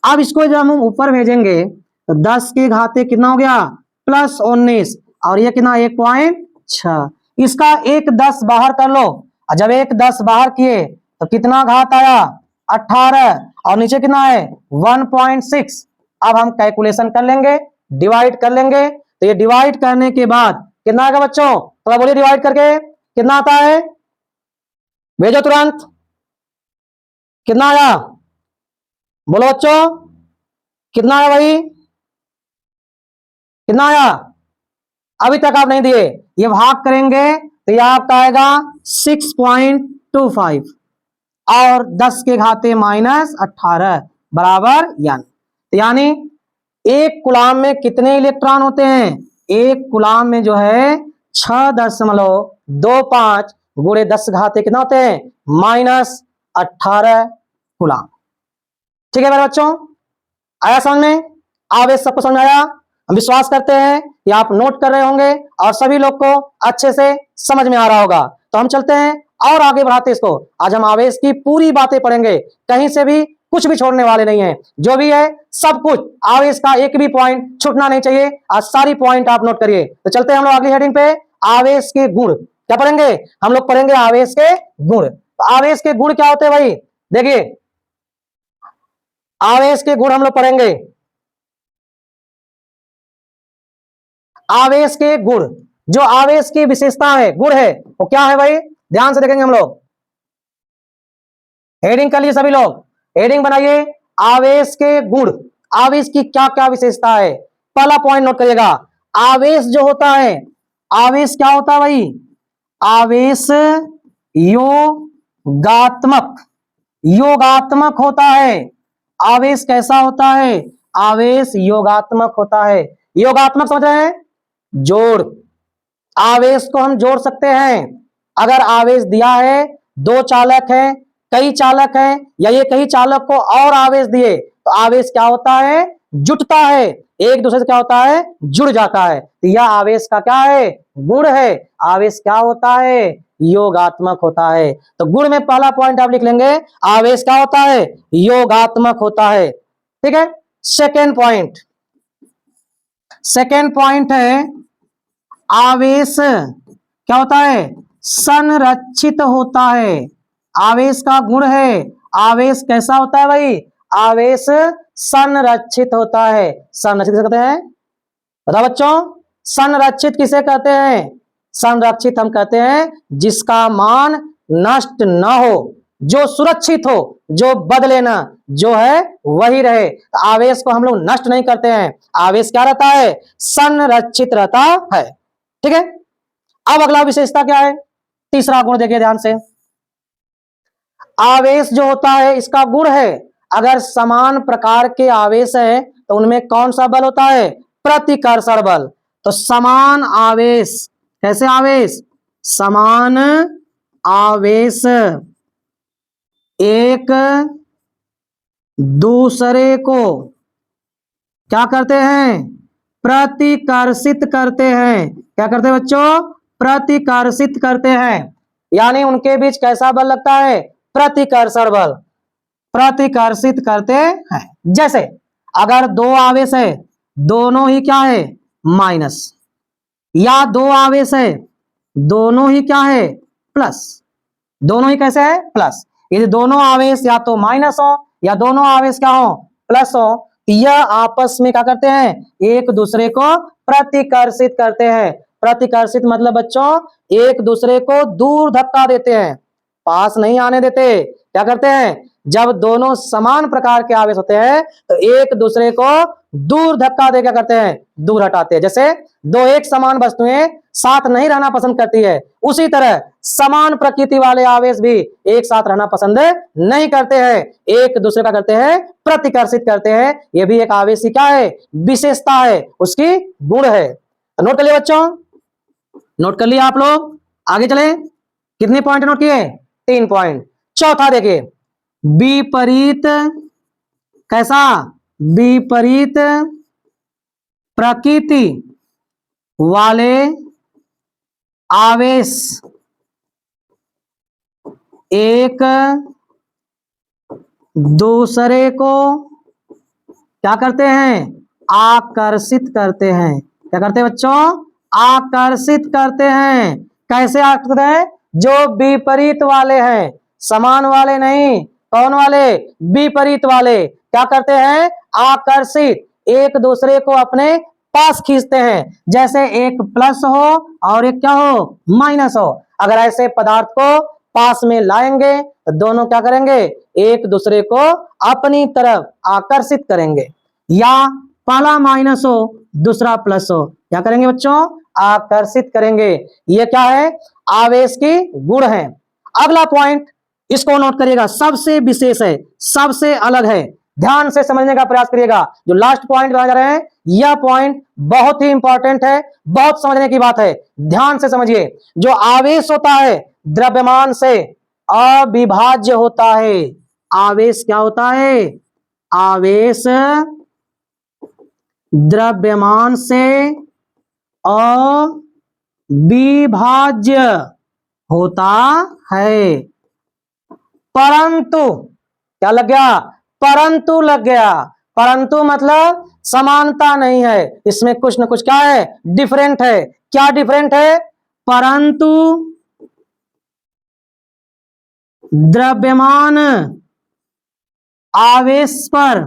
अब इसको जब हम ऊपर भेजेंगे तो 10 के घाते कितना हो गया? +19, और ये कितना? 1.6। इसका 1 10 बाहर कर लो, और जब 1 10 बाहर किए तो कितना घात आया? 18, और नीचे कितना है? 1.6। अब हम कैलकुलेशन कर लेंगे, डिवाइड कर लेंगे, तो ये डिवाइड करने के बाद कितना आएगा बच्चों? थोड़ा बोलिए डिवाइड करके कितना आता है? भेजो तुरंत, कितना आया? बोलो बच्चों, कितना आया भाई? कितना आया? अभी तक आप नहीं दिए, ये भाग करेंगे तो ये आपका आएगा 6.25, और 10 के घाते -18 बराबर n। यानी 1 कूलाम में कितने इलेक्ट्रॉन होते हैं? 1 कूलाम में जो है 6.25 गुणे 10 घाते कितना होते हैं? -18 कूलाम। ठीक है मेरे बच्चों, आया समझ में? आवेश सबको समझ आया? हम विश्वास करते हैं कि आप नोट कर रहे होंगे और सभी लोग को अच्छे से समझ में आ रहा होगा। तो हम चलते हैं और आगे बढ़ाते इसको। आज हम आवेश की पूरी बातें पढ़ेंगे, कहीं से भी कुछ भी छोड़ने वाले नहीं है, जो भी है सब कुछ, आवेश का एक भी पॉइंट छूटना नहीं चाहिए। आज सारी पॉइंट आप नोट करिए। तो चलते हैं हम लोग अगली हेडिंग पे, आवेश के गुण। क्या पढ़ेंगे? हम लोग पढ़ेंगे आवेश के गुण। तो आवेश के गुण क्या होते हैं भाई? देखिए, आवेश के गुण हम लोग पढ़ेंगे। आवेश के गुण, जो आवेश की विशेषता है, गुण है, वो क्या है भाई? ध्यान से देखेंगे हम लोग। हेडिंग कर लिए सभी लोग, हेडिंग बनाइए, आवेश के गुण। आवेश की क्या क्या विशेषता है? पहला पॉइंट नोट करिएगा, आवेश जो होता है, आवेश क्या होता है भाई? आवेश योगात्मक, योगात्मक होता है। आवेश कैसा होता है? आवेश योगात्मक होता है। योगात्मक समझ रहे हैं? जोड़, आवेश को हम जोड़ सकते हैं। अगर आवेश दिया है, 2 चालक है, कई चालक है, या ये कई चालक को और आवेश दिए, तो आवेश क्या होता है? जुटता है, एक दूसरे से क्या होता है? जुड़ जाता है। तो यह आवेश का क्या है? गुण है। आवेश क्या होता है? योगात्मक होता है। तो गुण में पहला पॉइंट आप लिख लेंगे, आवेश क्या होता है? योगात्मक होता है। ठीक है, सेकेंड पॉइंट, सेकेंड पॉइंट है, आवेश क्या होता है? संरक्षित होता है। आवेश का गुण है, आवेश कैसा होता है भाई? आवेश संरक्षित होता है। संरक्षित किसे कहते हैं? बताओ बच्चों, संरक्षित किसे कहते हैं? संरक्षित हम कहते हैं जिसका मान नष्ट न हो, जो सुरक्षित हो, जो बदले ना, जो है वही रहे। तो आवेश को हम लोग नष्ट नहीं करते हैं, आवेश क्या रहता है? संरक्षित रहता है। ठीक है, अब अगला विशेषता क्या है? तीसरा गुण देखिए ध्यान से, आवेश जो होता है इसका गुण है, अगर समान प्रकार के आवेश है तो उनमें कौन सा बल होता है? प्रतिकर्षण बल। तो समान आवेश, कैसे आवेश? समान आवेश एक दूसरे को क्या करते हैं? प्रतिकर्षित करते हैं। क्या करते हैं बच्चों? प्रतिकर्षित करते हैं। यानी उनके बीच कैसा बल लगता है? प्रतिकर्षण बल, प्रतिकर्षित करते हैं। जैसे अगर 2 आवेश है, दोनों ही क्या है? माइनस, या 2 आवेश है, दोनों ही क्या है? प्लस। दोनों ही कैसे है? प्लस। यदि दोनों आवेश या तो माइनस हो या दोनों आवेश क्या हो? प्लस हो, यह आपस में क्या करते हैं? एक दूसरे को प्रतिकर्षित करते हैं। प्रतिकर्षित मतलब बच्चों एक दूसरे को दूर धक्का देते हैं, पास नहीं आने देते। क्या करते हैं? जब दोनों समान प्रकार के आवेश होते हैं तो एक दूसरे को दूर धक्का दे क्या करते हैं, दूर हटाते हैं। जैसे दो एक समान वस्तुएं साथ नहीं रहना पसंद करती है, उसी तरह समान प्रकृति वाले आवेश भी एक साथ रहना पसंद नहीं करते हैं, एक दूसरे का करते हैं, प्रतिकर्षित करते हैं। यह भी एक आवेश की क्या है, विशेषता है, उसकी गुण है। तो नोट कर लिया बच्चों, नोट कर लिया आप लोग, आगे चले। कितने पॉइंट नोट किए, 3 पॉइंट। चौथा देखिए, विपरीत, कैसा, विपरीत प्रकृति वाले आवेश एक दूसरे को क्या करते हैं, आकर्षित करते हैं। क्या करते हैं बच्चों, आकर्षित करते हैं। कैसे आकर्षित हैं, जो विपरीत वाले हैं, समान वाले नहीं, कौन वाले, विपरीत वाले, क्या करते हैं, आकर्षित, एक दूसरे को अपने पास खींचते हैं। जैसे एक प्लस हो और एक क्या हो, माइनस हो। अगर ऐसे पदार्थ को पास में लाएंगे तो दोनों क्या करेंगे, एक दूसरे को अपनी तरफ आकर्षित करेंगे। या पहला माइनस हो दूसरा प्लस हो, क्या करेंगे बच्चों, आकर्षित करेंगे। ये क्या है, आवेश की गुण है। अगला पॉइंट, इसको नोट करिएगा, सबसे विशेष है, सबसे अलग है, ध्यान से समझने का प्रयास करिएगा। जो लास्ट पॉइंट बताया जा रहे हैं, यह पॉइंट बहुत ही इंपॉर्टेंट है, बहुत समझने की बात है, ध्यान से समझिए। जो आवेश होता है द्रव्यमान से अविभाज्य होता है। आवेश क्या होता है, आवेश द्रव्यमान से अविभाज्य होता है। परंतु, क्या लग गया, परंतु लग गया, परंतु मतलब समानता नहीं है, इसमें कुछ न कुछ क्या है, डिफरेंट है। क्या डिफरेंट है, परंतु द्रव्यमान आवेश पर,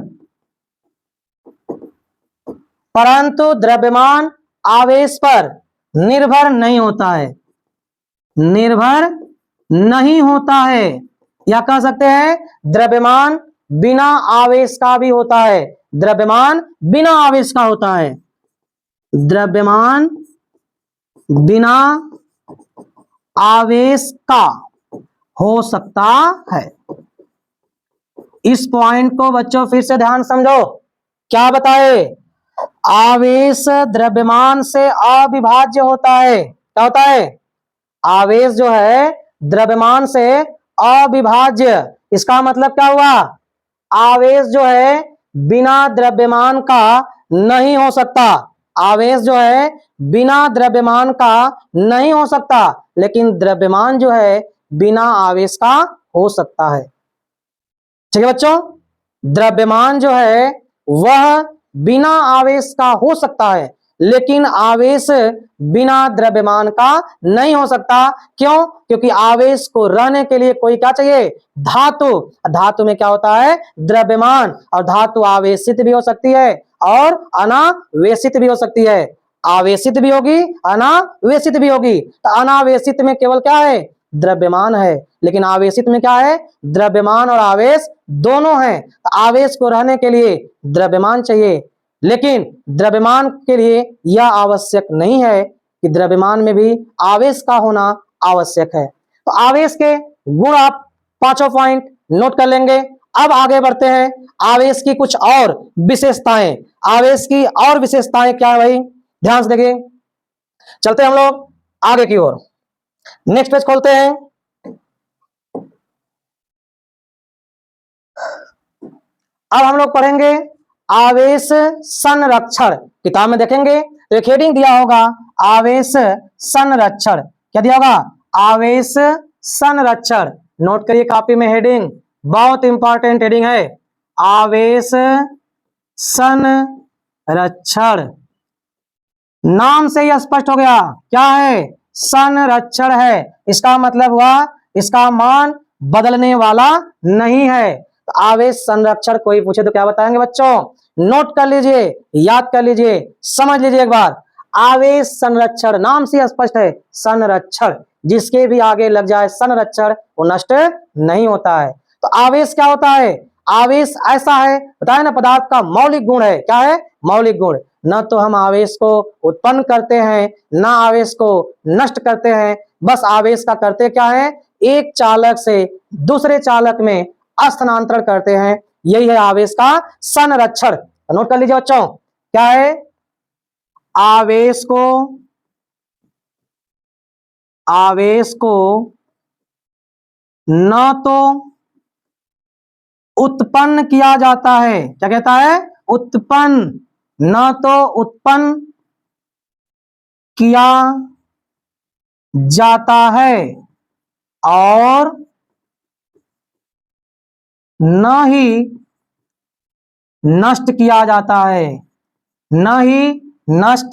परंतु द्रव्यमान आवेश पर निर्भर नहीं होता है, निर्भर नहीं होता है। या कह सकते हैं द्रव्यमान बिना आवेश का भी होता है, द्रव्यमान बिना आवेश का होता है, द्रव्यमान बिना आवेश का हो सकता है। इस पॉइंट को बच्चों फिर से ध्यान समझो, क्या बताए, आवेश द्रव्यमान से अविभाज्य होता है। क्या होता है, आवेश जो है द्रव्यमान से अविभाज्य। इसका मतलब क्या हुआ, आवेश जो है बिना द्रव्यमान का नहीं हो सकता, आवेश जो है बिना द्रव्यमान का नहीं हो सकता, लेकिन द्रव्यमान जो है बिना आवेश का हो सकता है। ठीक है बच्चों, द्रव्यमान जो है वह बिना आवेश का हो सकता है, लेकिन आवेश बिना द्रव्यमान का नहीं हो सकता। क्यों, क्योंकि आवेश को रहने के लिए कोई क्या चाहिए, धातु। धातु में क्या होता है, द्रव्यमान, और धातु आवेशित भी हो सकती है और अनावेशित भी हो सकती है। आवेशित भी होगी, अनावेशित भी होगी। तो अनावेशित में केवल क्या है, द्रव्यमान है, लेकिन आवेशित में क्या है, द्रव्यमान और आवेश दोनों हैं। तो आवेश को रहने के लिए द्रव्यमान चाहिए, लेकिन द्रव्यमान के लिए यह आवश्यक नहीं है कि द्रव्यमान में भी आवेश का होना आवश्यक है। तो आवेश के गुण आप पांचों पॉइंट नोट कर लेंगे। अब आगे बढ़ते हैं, आवेश की कुछ और विशेषताएं। आवेश की और विशेषताएं क्या है भाई, ध्यान से देखिए। चलते हैं हम लोग आगे की ओर, नेक्स्ट पेज खोलते हैं। अब हम लोग पढ़ेंगे आवेश संरक्षण। किताब में देखेंगे तो एक हेडिंग दिया होगा, आवेश संरक्षण। क्या दिया होगा, आवेश संरक्षण। नोट करिए कॉपी में, हेडिंग बहुत इंपॉर्टेंट हेडिंग है, आवेश संरक्षण। नाम से यह स्पष्ट हो गया, क्या है, संरक्षण है। इसका मतलब हुआ इसका मान बदलने वाला नहीं है। तो आवेश संरक्षण कोई पूछे तो क्या बताएंगे बच्चों, नोट कर लीजिए, याद कर लीजिए, समझ लीजिए एक बार। आवेश संरक्षण, नाम से स्पष्ट है, संरक्षण, जिसके भी आगे लग जाए संरक्षण वो नष्ट नहीं होता है। तो आवेश क्या होता है, आवेश ऐसा है, बताया ना, पदार्थ का मौलिक गुण है। क्या है? मौलिक गुण। न तो हम आवेश को उत्पन्न करते हैं, न आवेश को नष्ट करते हैं, बस आवेश का करते क्या है? एक चालक से दूसरे चालक में स्थानांतरण करते हैं। यही है आवेश का संरक्षण। नोट कर लीजिए बच्चों, क्या है? आवेश को न तो उत्पन्न किया जाता है, क्या कहता है? उत्पन्न, न तो उत्पन्न किया जाता है और न ही नष्ट किया जाता है, न ही नष्ट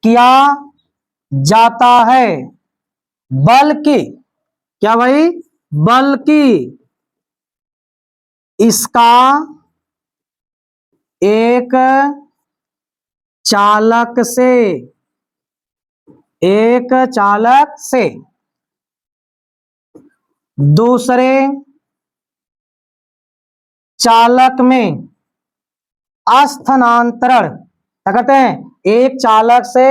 किया जाता है, बल्कि क्या भाई? बल्कि इसका एक चालक से दूसरे चालक में स्थानांतरण, क्या करते हैं? एक चालक से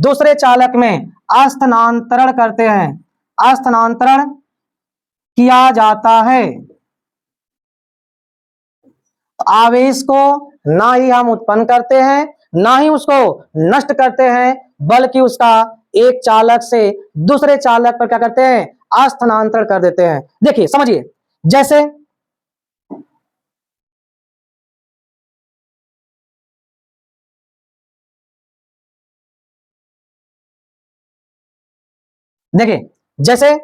दूसरे चालक में स्थानांतरण करते हैं, स्थानांतरण किया जाता है। आवेश को ना ही हम उत्पन्न करते हैं, ना ही उसको नष्ट करते हैं, बल्कि उसका एक चालक से दूसरे चालक पर क्या करते हैं? स्थानांतरण कर देते हैं। देखिए समझिए, जैसे देखिए जैसे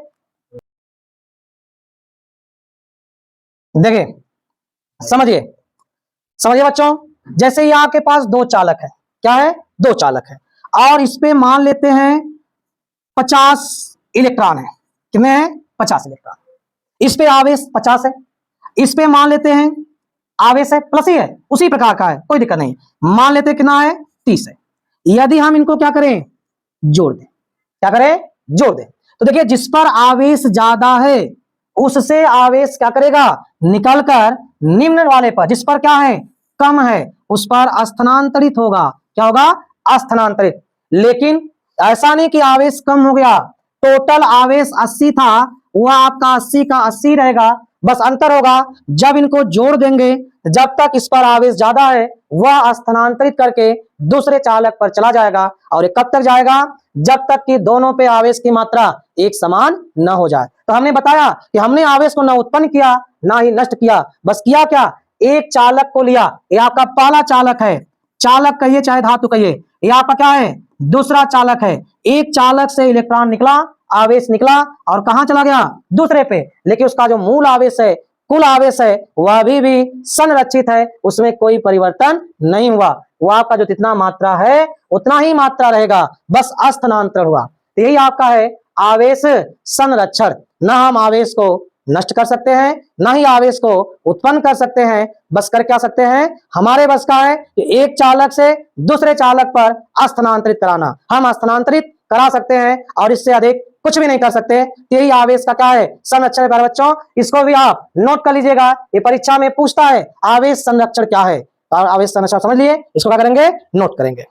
देखिए समझिए समझिए बच्चों, जैसे ही आपके पास दो चालक है, क्या है? दो चालक है, और इस पे मान लेते हैं 50 इलेक्ट्रॉन है। कितने हैं? 50 इलेक्ट्रॉन। इस पे आवेश 50 है, इस पे मान लेते हैं आवेश है प्लस ही है, उसी प्रकार का है, कोई दिक्कत नहीं। मान लेते हैं कितना है? 30 है। यदि हम इनको क्या करें? जोड़ दें। क्या करें? जोड़ दें। तो देखिए, जिस पर आवेश ज्यादा है उससे आवेश क्या करेगा? निकलकर निम्न वाले पर, जिस पर क्या है? कम है, उस पर स्थानांतरित होगा। क्या होगा? स्थानांतरित। लेकिन ऐसा नहीं कि आवेश कम हो गया, टोटल आवेश 80 था, वह आपका 80 का 80 रहेगा। बस अंतर होगा जब इनको जोड़ देंगे, जब तक इस पर आवेश ज्यादा है वह स्थानांतरित करके दूसरे चालक पर चला जाएगा, और ये कब तक जाएगा? जब तक कि दोनों पे आवेश की मात्रा एक समान न हो जाए। तो हमने बताया कि हमने आवेश को न उत्पन्न किया ना ही नष्ट किया, बस किया क्या? एक चालक को लिया, ये आपका पहला चालक है, चालक कहिए चाहे धातु कहिए, ये आपका क्या है? दूसरा चालक है। एक चालक से इलेक्ट्रॉन निकला, आवेश निकला, और कहां चला गया? दूसरे पे। लेकिन उसका जो मूल आवेश है, कुल आवेश है, वह अभी भी संरक्षित है, उसमें कोई परिवर्तन नहीं हुआ। वह आपका जो जितना मात्रा है उतना ही मात्रा रहेगा, बस स्थानांतरण हुआ। तो यही आपका है आवेश संरक्षण। न हम आवेश को नष्ट कर सकते हैं, ना ही आवेश को उत्पन्न कर सकते हैं, बस कर क्या सकते हैं? हमारे बस का है कि एक चालक से दूसरे चालक पर स्थानांतरित कराना। हम स्थानांतरित करा सकते हैं और इससे अधिक कुछ भी नहीं कर सकते। यही आवेश का क्या है? संरक्षण है बच्चों। इसको भी आप नोट कर लीजिएगा, ये परीक्षा में पूछता है आवेश संरक्षण क्या है। और आवेश संरक्षण समझ लिए, इसको क्या करेंगे? नोट करेंगे।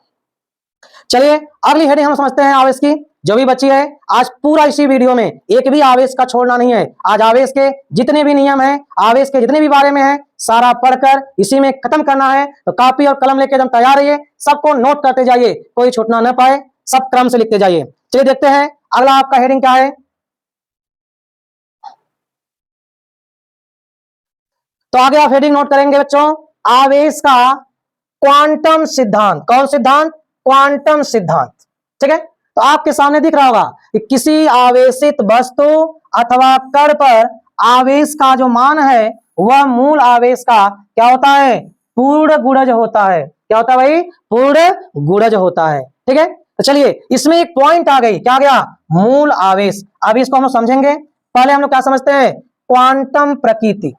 चलिए अगली हेडिंग हम समझते हैं आवेश की, जो भी बची है। आज पूरा इसी वीडियो में एक भी आवेश का छोड़ना नहीं है। आज आवेश के जितने भी नियम हैं, आवेश के जितने भी बारे में है, सारा पढ़कर इसी में खत्म करना है। तो कॉपी और कलम लेकर एकदम तैयार रहिए, सबको नोट करते जाइए, कोई छूटना न पाए, सब क्रम से लिखते जाइए। चलिए देखते हैं अगला आपका हेडिंग क्या है। तो आगे आप हेडिंग नोट करेंगे बच्चों, आवेश का क्वांटम सिद्धांत। कौन सिद्धांत? क्वांटम सिद्धांत। ठीक है, तो आपके सामने दिख रहा होगा कि किसी आवेशित वस्तु अथवा कण पर आवेश का जो मान है वह मूल आवेश का क्या होता है? पूर्ण गुणज होता है। क्या होता है भाई? पूर्ण गुणज होता है। ठीक है, तो चलिए इसमें एक पॉइंट आ गई, क्या गया? मूल आवेश। अब इसको हम लोग समझेंगे। पहले हम लोग क्या समझते हैं? क्वांटम प्रकृति।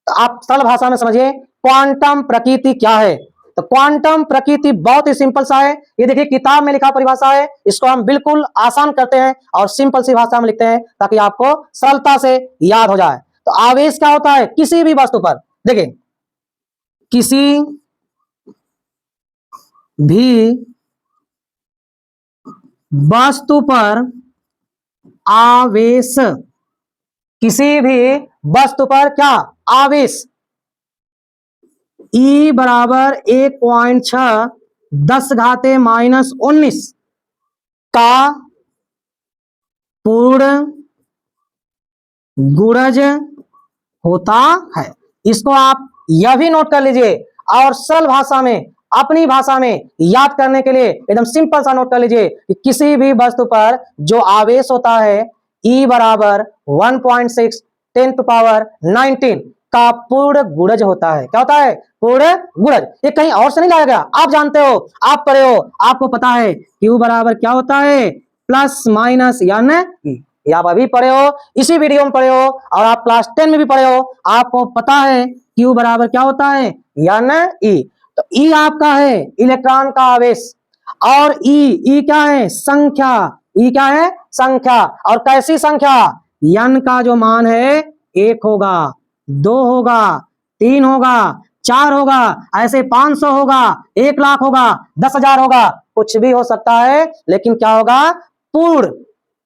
तो आप सरल भाषा में समझिए क्वांटम प्रकृति क्या है। तो क्वांटम प्रकृति बहुत ही सिंपल सा है। ये देखिए किताब में लिखा परिभाषा है, इसको हम बिल्कुल आसान करते हैं और सिंपल सी भाषा में लिखते हैं ताकि आपको सरलता से याद हो जाए। तो आवेश क्या होता है? किसी भी वस्तु पर, देखिए किसी भी वस्तु पर आवेश, किसी भी वस्तु पर क्या? आवेश E बराबर 1.6 10⁻⁻19 का पूर्ण गुणज होता है। इसको आप यह भी नोट कर लीजिए और सरल भाषा में, अपनी भाषा में याद करने के लिए एकदम सिंपल सा नोट कर लीजिए कि किसी भी वस्तु पर जो आवेश होता है E बराबर 1.6 10⁻19 का पूर्ण गुणज होता है। क्या होता है? पूर्ण गुणज। ये कहीं और से नहीं लाया गया, आप जानते हो, आप पढ़े हो, आपको पता है Q बराबर क्या होता है? Plus minus n e. ये आप अभी पढ़े हो, इसी वीडियो में पढ़े हो और आप क्लास 10 में भी पढ़े हो, आपको पता है Q बराबर क्या होता है? N e. तो E आपका है इलेक्ट्रॉन का आवेश और E क्या है? संख्या। E क्या है? संख्या। और कैसी संख्या? n का जो मान है 1 होगा, 2 होगा, 3 होगा, 4 होगा, ऐसे 500 होगा, 1 लाख होगा, 10,000 होगा, कुछ भी हो सकता है, लेकिन क्या होगा? पूर्ण।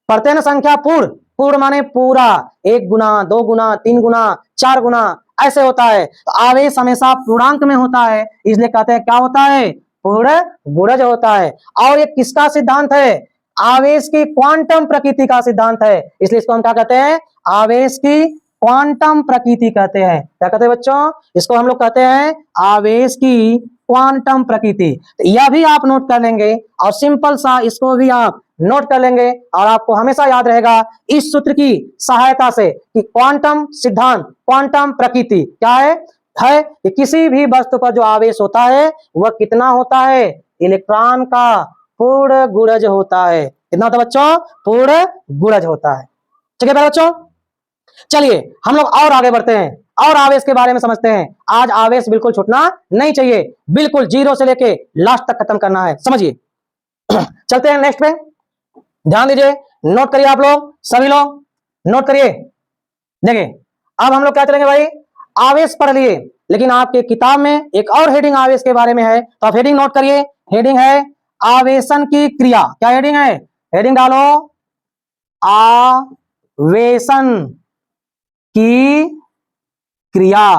पढ़ते हैं ना संख्या पूर्ण, पूर्ण माने पूरा, 1 गुना, 2 गुना, 3 गुना, 4 गुना, ऐसे होता है। तो आवेश हमेशा पूर्णांक में होता है, इसलिए कहते हैं क्या होता है? पूर्ण गुणज होता है। और ये किसका सिद्धांत है? आवेश की क्वांटम प्रकृति का सिद्धांत है, इसलिए इसको हम क्या कहते हैं? आवेश की क्वांटम प्रकृति कहते हैं। क्या कहते हैं बच्चों? इसको हम लोग कहते हैं आवेश की क्वांटम प्रकृति। तो यह भी आप नोट कर लेंगे और सिंपल सा इसको भी आप नोट कर लेंगे और आपको हमेशा याद रहेगा इस सूत्र की सहायता से कि क्वांटम सिद्धांत, क्वांटम प्रकृति क्या है कि किसी भी वस्तु पर जो आवेश होता है वह कितना होता है? इलेक्ट्रॉन का पूर्ण गुणज होता है। कितना होता है बच्चों? पूर्ण गुणज होता है। ठीक है बच्चों, चलिए हम लोग और आगे बढ़ते हैं और आवेश के बारे में समझते हैं। आज आवेश बिल्कुल छूटना नहीं चाहिए, बिल्कुल 0 से लेके लास्ट तक खत्म करना है, समझिए। चलते हैं नेक्स्ट पे, ध्यान दीजिए, नोट करिए आप लोग, सभी लोग नोट करिए। देखिए अब हम लोग क्या करेंगे भाई? आवेश पढ़ लिए, लेकिन आपके किताब में एक और हेडिंग आवेश के बारे में है, तो आप हेडिंग नोट करिए। हेडिंग है आवेशन की क्रिया। क्या हेडिंग है? हेडिंग डालो आवेशन की क्रिया।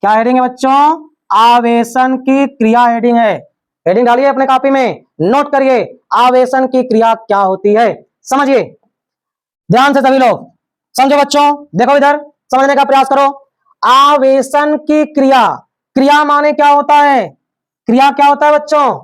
क्या हेडिंग है बच्चों? आवेशन की क्रिया हेडिंग है। हेडिंग डालिए अपने कॉपी में, नोट करिए आवेशन की क्रिया क्या होती है, समझिए ध्यान से सभी लोग। समझो बच्चों, देखो इधर, समझने का प्रयास करो। आवेशन की क्रिया, क्रिया माने क्या होता है? क्रिया क्या होता है बच्चों?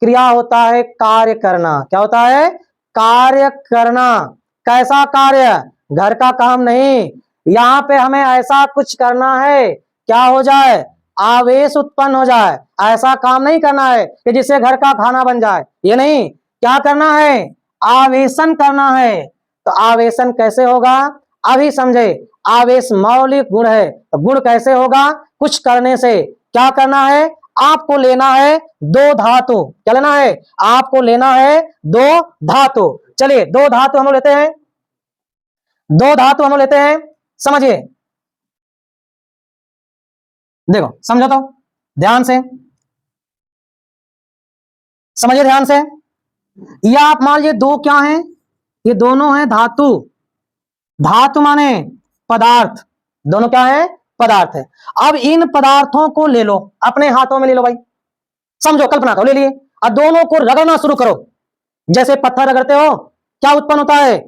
क्रिया होता है कार्य करना। क्या होता है? कार्य करना। कैसा कार्य? घर का काम नहीं, यहाँ पे हमें ऐसा कुछ करना है क्या हो जाए? आवेश उत्पन्न हो जाए। ऐसा काम नहीं करना है कि जिससे घर का खाना बन जाए, ये नहीं। क्या करना है? आवेशन करना है। तो आवेशन कैसे होगा? अभी समझे। आवेश मौलिक गुण है, तो गुण कैसे होगा? कुछ करने से। क्या करना है? आपको लेना है 2 धातु। क्या लेना है? आपको लेना है 2 धातु। चलिए 2 धातु हम लोग लेते हैं, 2 धातु हम लोग लेते हैं, समझिए। देखो समझो तो ध्यान से, समझिए ध्यान से। या आप मान लीजिए 2 क्या हैं? ये दोनों हैं धातु। धातु माने पदार्थ, दोनों क्या है? पदार्थ है। अब इन पदार्थों को ले लो, अपने हाथों में ले लो भाई, समझो, कल्पना करो, ले लिए। अब दोनों को रगड़ना शुरू करो। जैसे पत्थर रगड़ते हो, क्या उत्पन्न होता है?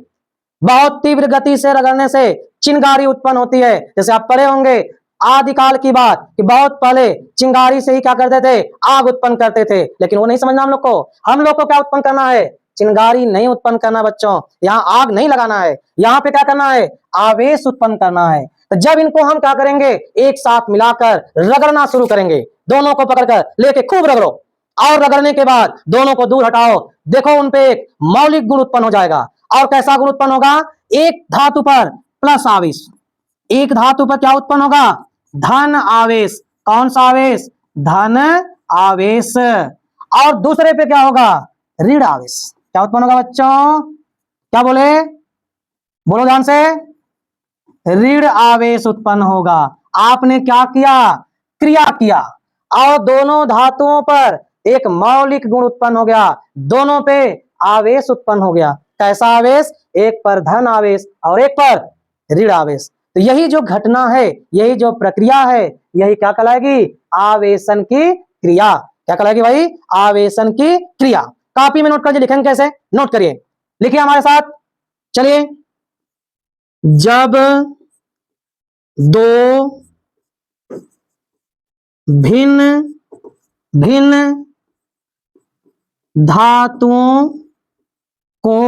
बहुत तीव्र गति से रगड़ने से चिंगारी उत्पन्न होती है। जैसे आप पढ़े होंगे आदिकाल की बात कि बहुत पहले चिंगारी से ही क्या करते थे? आग उत्पन्न करते थे। लेकिन वो नहीं समझना हम लोग को। हम लोग को क्या उत्पन्न करना है? चिंगारी नहीं उत्पन्न करना बच्चों, यहाँ आग नहीं लगाना है। यहाँ पे क्या करना है? आवेश उत्पन्न करना है। तो जब इनको हम क्या करेंगे? एक साथ मिलाकर रगड़ना शुरू करेंगे। दोनों को पकड़कर लेके खूब रगड़ो और रगड़ने के बाद दोनों को दूर हटाओ। देखो उनपे एक मौलिक गुण उत्पन्न हो जाएगा। और कैसा गुण उत्पन्न होगा? एक धातु पर प्लस आवेश, एक धातु पर क्या उत्पन्न होगा? धन आवेश। कौन सा आवेश? धन आवेश। और दूसरे पे क्या होगा? ऋण आवेश। क्या उत्पन्न होगा बच्चों? क्या बोले? बोलो ध्यान से। ऋण आवेश उत्पन्न होगा। आपने क्या किया? क्रिया किया और दोनों धातुओं पर एक मौलिक गुण उत्पन्न हो गया, दोनों पे आवेश उत्पन्न हो गया। कैसा आवेश? एक पर धन आवेश और एक पर ऋण आवेश। तो यही जो घटना है, यही जो प्रक्रिया है, यही क्या कहलाएगी? आवेशन की क्रिया। क्या कहलाएगी भाई? आवेशन की क्रिया। कॉपी में नोट कर लिखेंगे कैसे? नोट करिए, लिखिए हमारे साथ। चलिए, जब दो भिन्न भिन्न धातुओं को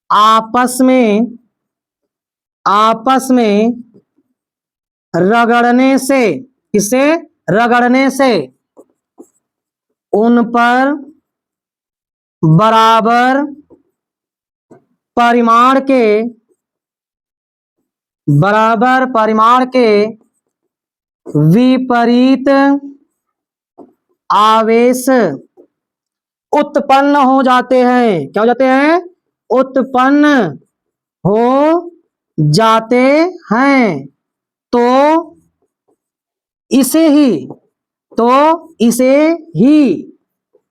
आपस में रगड़ने से, किसे? रगड़ने से उन पर बराबर परिमाण के विपरीत आवेश उत्पन्न हो जाते हैं। क्या हो जाते हैं? उत्पन्न हो जाते हैं। तो इसे ही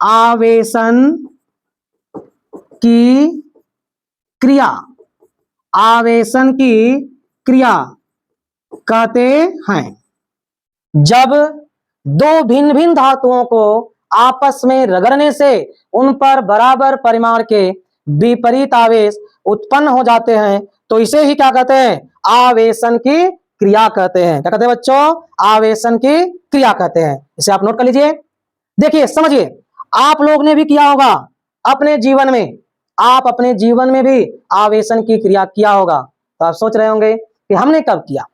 आवेशन की क्रिया कहते हैं। जब दो भिन्न भिन्न धातुओं को आपस में रगड़ने से उन पर बराबर परिमाण के विपरीत आवेश उत्पन्न हो जाते हैं, तो इसे ही क्या कहते हैं? आवेशन की क्रिया कहते हैं। क्या कहते हैं बच्चों? आवेशन की क्रिया कहते हैं। इसे आप नोट कर लीजिए। देखिए, समझिए, आप लोग ने भी किया होगा अपने जीवन में, आप अपने जीवन में भी आवेशन की क्रिया किया होगा। तो आप सोच रहे होंगे कि हमने कब किया।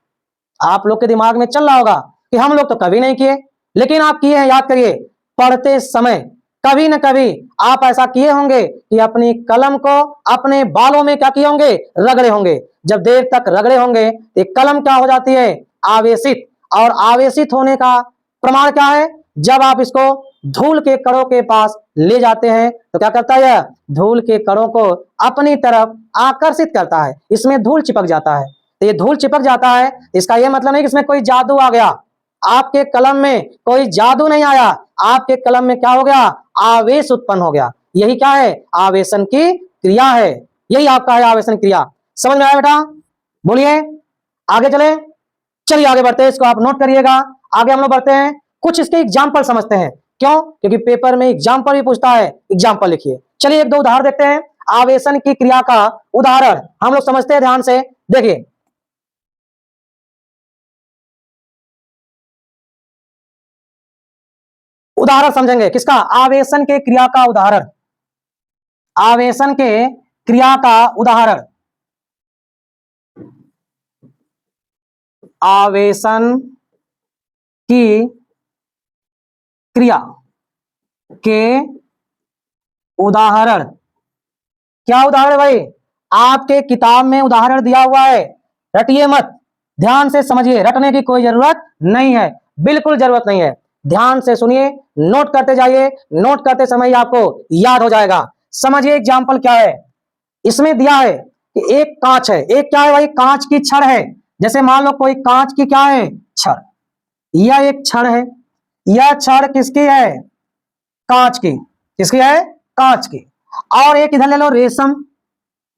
आप लोग के दिमाग में चल रहा होगा कि हम लोग तो कभी नहीं किए, लेकिन आप किए हैं। याद करिए, पढ़ते समय कभी न कभी आप ऐसा किए होंगे कि अपनी कलम को अपने बालों में क्या किए होंगे? रगड़े होंगे। जब देर तक रगड़े होंगे तो कलम क्या हो जाती है? आवेशित। और आवेशित होने का प्रमाण क्या है? जब आप इसको धूल के कणों के पास ले जाते हैं तो क्या करता है? धूल के कणों को अपनी तरफ आकर्षित करता है, इसमें धूल चिपक जाता है। तो ये धूल चिपक जाता है, इसका यह मतलब नहीं कि इसमें कोई जादू आ गया। आपके कलम में कोई जादू नहीं आया, आपके कलम में क्या हो गया? आवेश उत्पन्न हो गया। यही क्या है? आवेशन की क्रिया है। यही आपका है आवेशन क्रिया। समझ में आया बेटा? बोलिए, आगे चले। चलिए आगे बढ़ते हैं, इसको आप नोट करिएगा। आगे हम लोग बढ़ते हैं, कुछ इसके एग्जाम्पल समझते हैं। क्यों? क्योंकि पेपर में एग्जाम्पल भी पूछता है। एग्जाम्पल लिखिए। चलिए एक दो उदाहरण देखते हैं। आवेशन की क्रिया का उदाहरण हम लोग समझते हैं, ध्यान से देखिए। उदाहरण समझेंगे किसका? आवेशन के क्रिया का उदाहरण। आवेशन के क्रिया का उदाहरण। आवेशन की क्रिया के उदाहरण। क्या उदाहरण है भाई? आपके किताब में उदाहरण दिया हुआ है, रटिए मत, ध्यान से समझिए। रटने की कोई जरूरत नहीं है, बिल्कुल जरूरत नहीं है। ध्यान से सुनिए, नोट करते जाइए, नोट करते समय आपको याद हो जाएगा। समझिए एग्जाम्पल क्या है। इसमें दिया है कि एक कांच है, एक क्या है भाई? कांच की छड़ है। जैसे मान लो कोई कांच की क्या है? छड़। यह एक छड़ है। यह छड़ किसकी है? कांच की। किसकी है? कांच की। और एक इधर ले लो रेशम।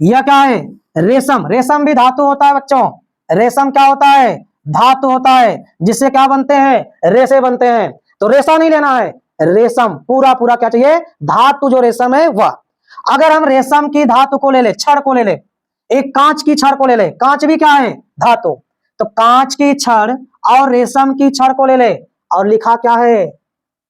यह क्या है? रेशम। रेशम भी धातु होता है बच्चों। रेशम क्या होता है? धातु होता है, जिससे क्या बनते हैं? रेशे बनते हैं। तो रेशा नहीं लेना है, रेशम पूरा पूरा क्या चाहिए? धातु जो रेशम है वह। अगर हम रेशम की धातु को ले ले, छड़ को ले ले, एक कांच की छड़ को ले ले, कांच भी क्या है? धातु। तो कांच की छड़ और रेशम की छड़ को ले ले, और लिखा क्या है?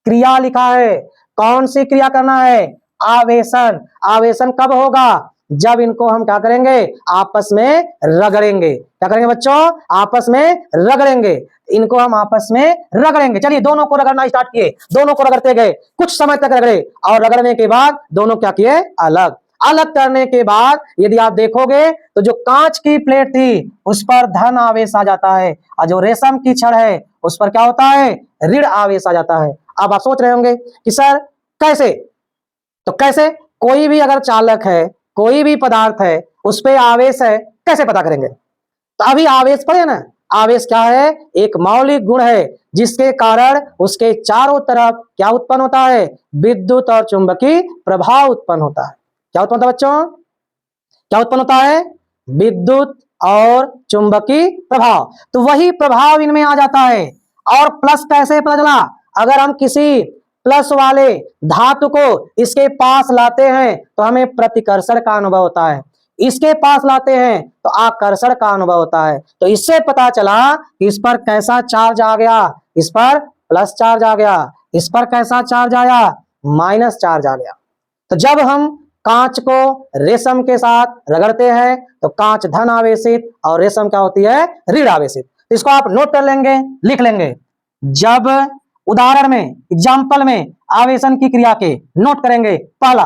क्रिया लिखा है। कौन सी क्रिया करना है? आवेशन। आवेशन कब होगा? जब इनको हम क्या करेंगे? आपस में रगड़ेंगे। क्या करेंगे बच्चों? आपस में रगड़ेंगे। इनको हम आपस में रगड़ेंगे। चलिए दोनों को रगड़ना स्टार्ट किए, दोनों को रगड़ते गए, कुछ समय तक रगड़े, और रगड़ने के बाद दोनों क्या किए? अलग। अलग करने के बाद यदि आप देखोगे तो जो कांच की प्लेट थी उस पर धन आवेश आ जाता है, और जो रेशम की छड़ है उस पर क्या होता है? ऋण आवेश आ जाता है। अब आप सोच रहे होंगे कि सर कैसे? तो कैसे? कोई भी अगर चालक है, कोई भी पदार्थ है, उस पे आवेश है, कैसे पता करेंगे? तो अभी आवेश पढ़े ना, आवेश क्या है? एक मौलिक गुण है जिसके कारण उसके चारों तरफ क्या उत्पन्न होता है? विद्युत और चुंबकीय प्रभाव उत्पन्न होता है। क्या उत्पन्न होता है बच्चों? क्या उत्पन्न होता है? विद्युत और चुंबकीय प्रभाव। तो वही प्रभाव इनमें आ जाता है। और प्लस कैसे पता चला? अगर हम किसी प्लस वाले धातु को इसके पास लाते हैं तो हमें प्रतिकर्षण का अनुभव होता है, इसके पास लाते हैं तो आकर्षण का अनुभव होता है। तो इससे पता चला कि इस पर कैसा चार्ज आ गया? इस पर प्लस चार्ज आ गया। इस पर कैसा चार्ज आया? माइनस चार्ज आ गया। तो जब हम कांच को रेशम के साथ रगड़ते हैं तो कांच धन आवेशित और रेशम क्या होती है? ऋण आवेशित। तो इसको आप नोट कर लेंगे, लिख लेंगे। जब उदाहरण में, एग्जाम्पल में आवेशन की क्रिया के नोट करेंगे। पहला,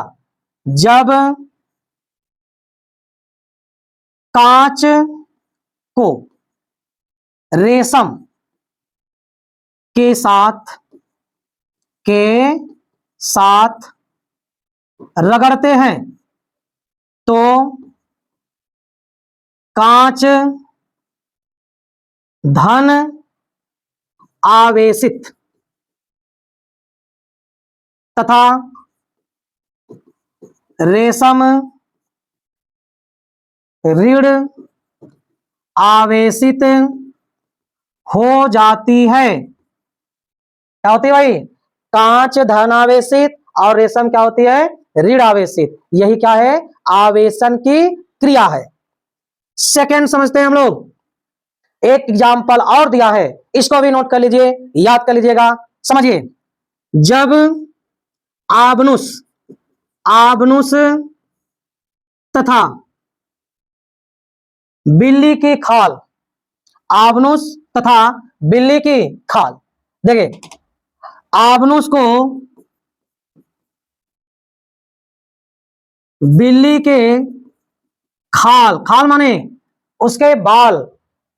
जब कांच को रेशम के साथ रगड़ते हैं तो कांच धन आवेशित तथा रेशम ऋण आवेशित हो जाती है। क्या होती है भाई? कांच धन आवेशित और रेशम क्या होती है? ऋण आवेशित। यही क्या है? आवेशन की क्रिया है। सेकंड समझते हैं हम लोग। एक एग्जाम्पल और दिया है, इसको भी नोट कर लीजिए, याद कर लीजिएगा। समझिए, जब आबनुस तथा बिल्ली की खाल, आबनुस तथा बिल्ली की खाल, देखिए आबनुस को बिल्ली के खाल, खाल माने उसके बाल,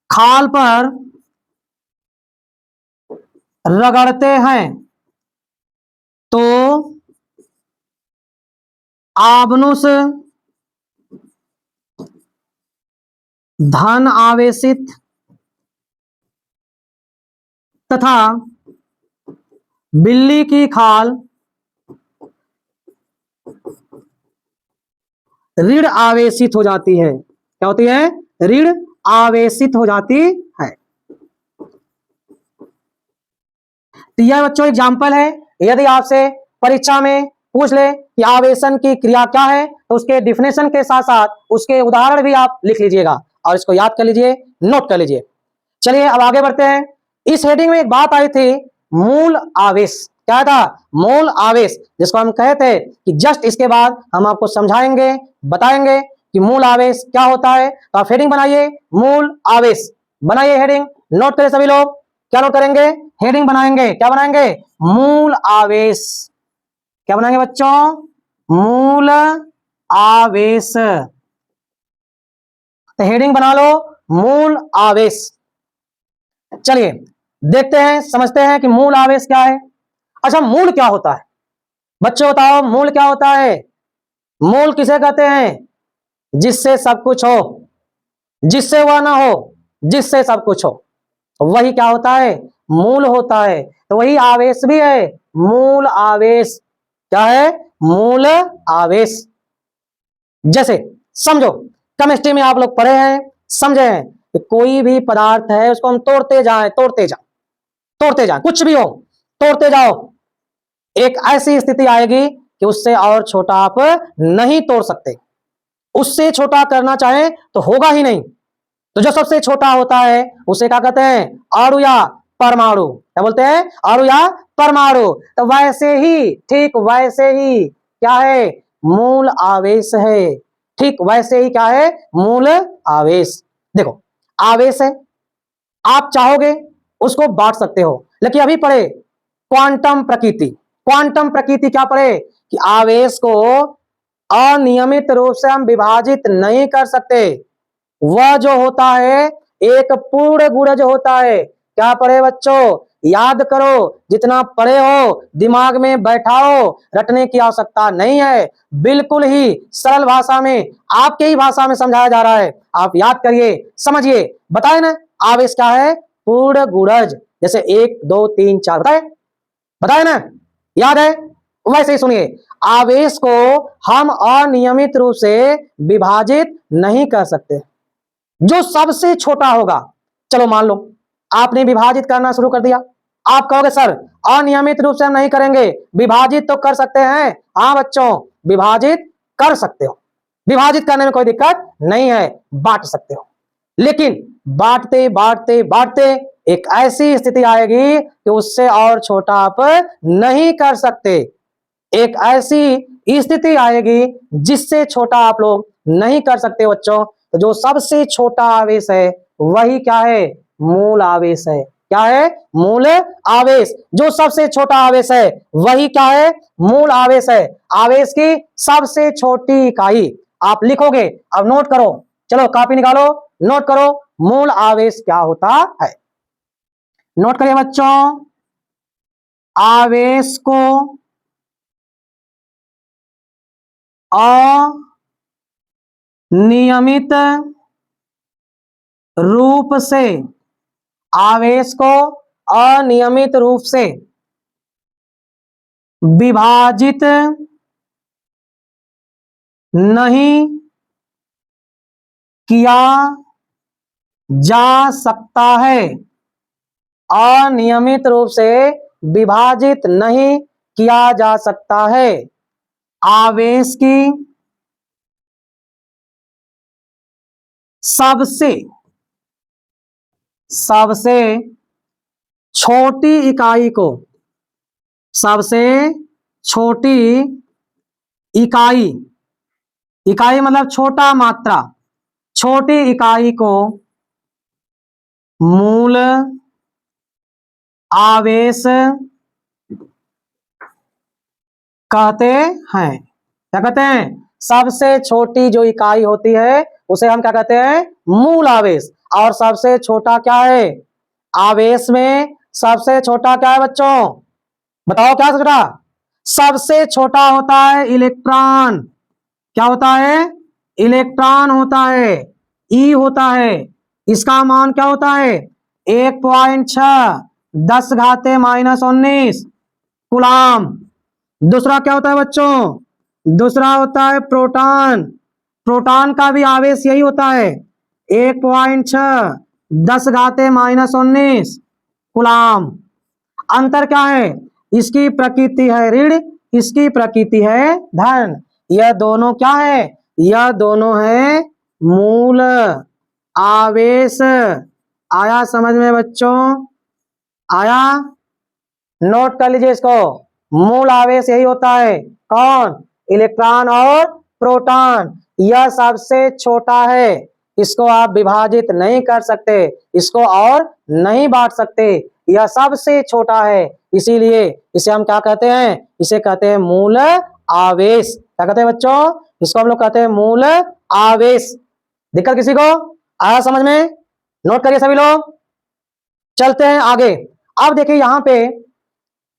खाल पर रगड़ते हैं तो आबनुस धन आवेशित तथा बिल्ली की खाल ऋण आवेशित हो जाती है। क्या होती है? ऋण आवेशित हो जाती है। तो यह बच्चों एग्जाम्पल है। यदि आपसे परीक्षा में पूछ ले कि आवेशन की क्रिया क्या है तो उसके डिफिनेशन के साथ साथ उसके उदाहरण भी आप लिख लीजिएगा और इसको याद कर लीजिए, नोट कर लीजिए। चलिए अब आगे बढ़ते हैं। इस हेडिंग में एक बात आई थी, मूल आवेश। क्या था? मूल आवेश, जिसको हम कहे थे कि जस्ट इसके बाद हम आपको समझाएंगे, बताएंगे कि मूल आवेश क्या होता है। तो आप हेडिंग बनाइए, मूल आवेश बनाइए हेडिंग, नोट करें सभी लोग। क्या नोट करेंगे? हेडिंग बनाएंगे। क्या बनाएंगे? मूल आवेश। क्या बनाएंगे बच्चों? मूल आवेश। तो हेडिंग बना लो, मूल आवेश। चलिए देखते हैं, समझते हैं कि मूल आवेश क्या है। अच्छा, मूल क्या होता है बच्चों? बताओ, मूल क्या होता है? मूल किसे कहते हैं? जिससे सब कुछ हो, जिससे वह ना हो, जिससे सब कुछ हो, वही क्या होता है? मूल होता है। तो वही आवेश भी है, मूल आवेश। क्या है? मूल आवेश। जैसे समझो, केमिस्ट्री में आप लोग पढ़े हैं, समझे हैं कि कोई भी पदार्थ है उसको हम तोड़ते जाएं, तोड़ते जाएं, तोड़ते जाएं, कुछ भी हो तोड़ते जाओ, एक ऐसी स्थिति आएगी कि उससे और छोटा आप नहीं तोड़ सकते। उससे छोटा करना चाहे तो होगा ही नहीं। तो जो सबसे छोटा होता है उसे क्या कहते हैं? अणु या परमाणु। क्या बोलते हैं? अणु या परमाणु। तो वैसे ही, ठीक वैसे ही क्या है? मूल आवेश है। ठीक वैसे ही क्या है? मूल आवेश। देखो, आवेश है, आप चाहोगे उसको बांट सकते हो, लेकिन अभी पढ़े क्वांटम प्रकृति। क्वांटम प्रकृति क्या पढ़े? कि आवेश को अनियमित रूप से हम विभाजित नहीं कर सकते। वह जो होता है एक पूर्ण गुणज होता है। क्या पढ़े बच्चों? याद करो, जितना पढ़े हो दिमाग में बैठाओ, रटने की आवश्यकता नहीं है। बिल्कुल ही सरल भाषा में, आपके ही भाषा में समझाया जा रहा है। आप याद करिए, समझिए। बताए ना आवेश क्या है? पूर्ण गुणज। जैसे 1 2 3 4 बताए ना, याद है? वैसे ही सुनिए, आवेश को हम अनियमित रूप से विभाजित नहीं कर सकते। जो सबसे छोटा होगा, चलो मान लो आपने विभाजित करना शुरू कर दिया। आप कहोगे सर अनियमित रूप से हम नहीं करेंगे, विभाजित तो कर सकते हैं। हाँ बच्चों, विभाजित कर सकते हो, विभाजित करने में कोई दिक्कत नहीं है, बांट सकते हो। लेकिन बांटते बांटते बांटते एक ऐसी स्थिति आएगी कि उससे और छोटा आप नहीं कर सकते। एक ऐसी स्थिति आएगी जिससे छोटा आप लोग नहीं कर सकते बच्चों। तो जो सबसे छोटा आवेश है वही क्या है? मूल आवेश है। क्या है? मूल आवेश। जो सबसे छोटा आवेश है वही क्या है? मूल आवेश है। आवेश की सबसे छोटी इकाई आप लिखोगे। अब नोट करो, चलो कॉपी निकालो, नोट करो मूल आवेश क्या होता है। नोट करिए बच्चों, आवेश को अनियमित रूप से, आवेश को अनियमित रूप से विभाजित नहीं किया जा सकता है। अनियमित रूप से विभाजित नहीं किया जा सकता है। आवेश की सबसे छोटी इकाई को, सबसे छोटी इकाई, इकाई मतलब छोटा मात्रा, छोटी इकाई को मूल आवेश कहते हैं। क्या कहते हैं? सबसे छोटी जो इकाई होती है उसे हम क्या कहते हैं? मूल आवेश। और सबसे छोटा क्या है? आवेश में सबसे छोटा क्या है बच्चों? बताओ क्या छोटा? सबसे छोटा होता है इलेक्ट्रॉन। क्या होता है? इलेक्ट्रॉन होता है, ई होता है। इसका मान क्या होता है? 1.6 10⁻⁻19 कूलाम। दूसरा क्या होता है बच्चों? दूसरा होता है प्रोटॉन। प्रोटॉन का भी आवेश यही होता है, 1.6 10⁻⁻19 कूलाम। अंतर क्या है? इसकी प्रकृति है ऋण, इसकी प्रकृति है धन। यह दोनों क्या है? यह दोनों है मूल आवेश। आया समझ में बच्चों? आया? नोट कर लीजिए इसको। मूल आवेश यही होता है, कौन? इलेक्ट्रॉन और प्रोटॉन। यह सबसे छोटा है, इसको आप विभाजित नहीं कर सकते, इसको और नहीं बांट सकते। यह सबसे छोटा है, इसीलिए इसे हम क्या कहते हैं? इसे कहते हैं मूल आवेश। क्या कहते हैं बच्चों? इसको हम लोग कहते हैं मूल आवेश। दिक्कत किसी को? आया समझ में? नोट करिए सभी लोग। चलते हैं आगे। अब देखिए यहां पे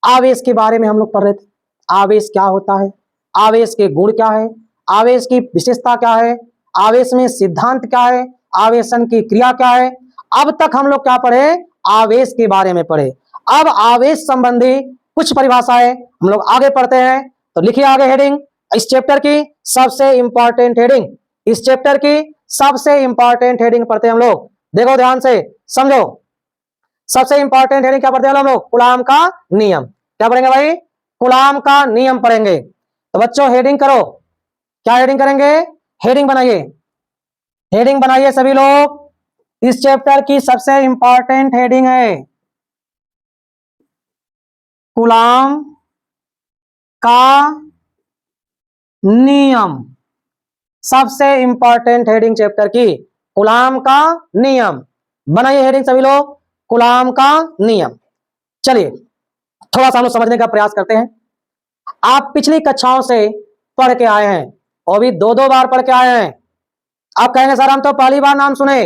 आवेश के बारे में हम लोग पढ़ रहे थे। आवेश क्या होता है, आवेश के गुण क्या है, आवेश की विशेषता क्या है, आवेश में सिद्धांत क्या है, आवेशन की क्रिया क्या है। अब तक हम लोग क्या पढ़े? आवेश के बारे में पढ़े। अब आवेश संबंधी कुछ परिभाषाएं हम लोग आगे पढ़ते हैं। तो लिखिए आगे हेडिंग, इस चैप्टर की सबसे इंपॉर्टेंट हेडिंग, इस चैप्टर की सबसे इंपॉर्टेंट हेडिंग पढ़ते हैं हम लोग। देखो ध्यान से समझो। सबसे इंपॉर्टेंट हेडिंग क्या पढ़ते हैं हम लोग? कूलाम का नियम। क्या पढ़ेंगे भाई? कूलाम का नियम पढ़ेंगे। तो बच्चों हेडिंग करो। क्या हेडिंग करेंगे? हेडिंग बनाइए, हेडिंग बनाइए सभी लोग। इस चैप्टर की सबसे इंपॉर्टेंट हेडिंग है कूलाम का नियम। सबसे इंपॉर्टेंट हेडिंग चैप्टर की कूलाम का नियम। बनाइए हेडिंग सभी लोग, कूलाम का नियम। चलिए थोड़ा सा हम लोग समझने का प्रयास करते हैं। आप पिछली कक्षाओं से पढ़ के आए हैं और भी 2-2 बार पढ़ के आए हैं। आप कहेंगे सर हम तो पहली बार नाम सुने।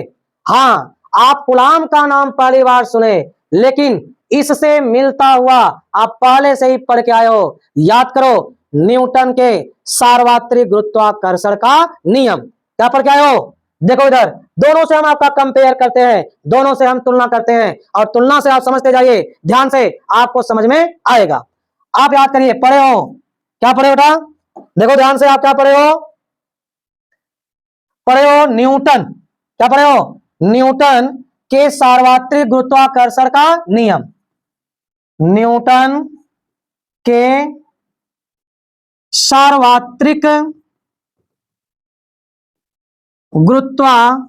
हाँ, आप कूलाम का नाम पहली बार सुने, लेकिन इससे मिलता हुआ आप पहले से ही पढ़ के आए हो, याद करो, न्यूटन के सार्वत्रिक गुरुत्वाकर्षण का नियम। क्या पढ़ के आए हो? देखो इधर, दोनों से हम आपका कंपेयर करते हैं, दोनों से हम तुलना करते हैं, और तुलना से आप समझते जाइए, ध्यान से आपको समझ में आएगा। आप याद करिए, पढ़े हो, क्या पढ़े बेटा? देखो ध्यान से, आप क्या पढ़े हो? पढ़े हो न्यूटन, क्या पढ़े हो? न्यूटन के सार्वत्रिक गुरुत्वाकर्षण का नियम। न्यूटन के सार्वत्रिक गुरुत्वाकर्षण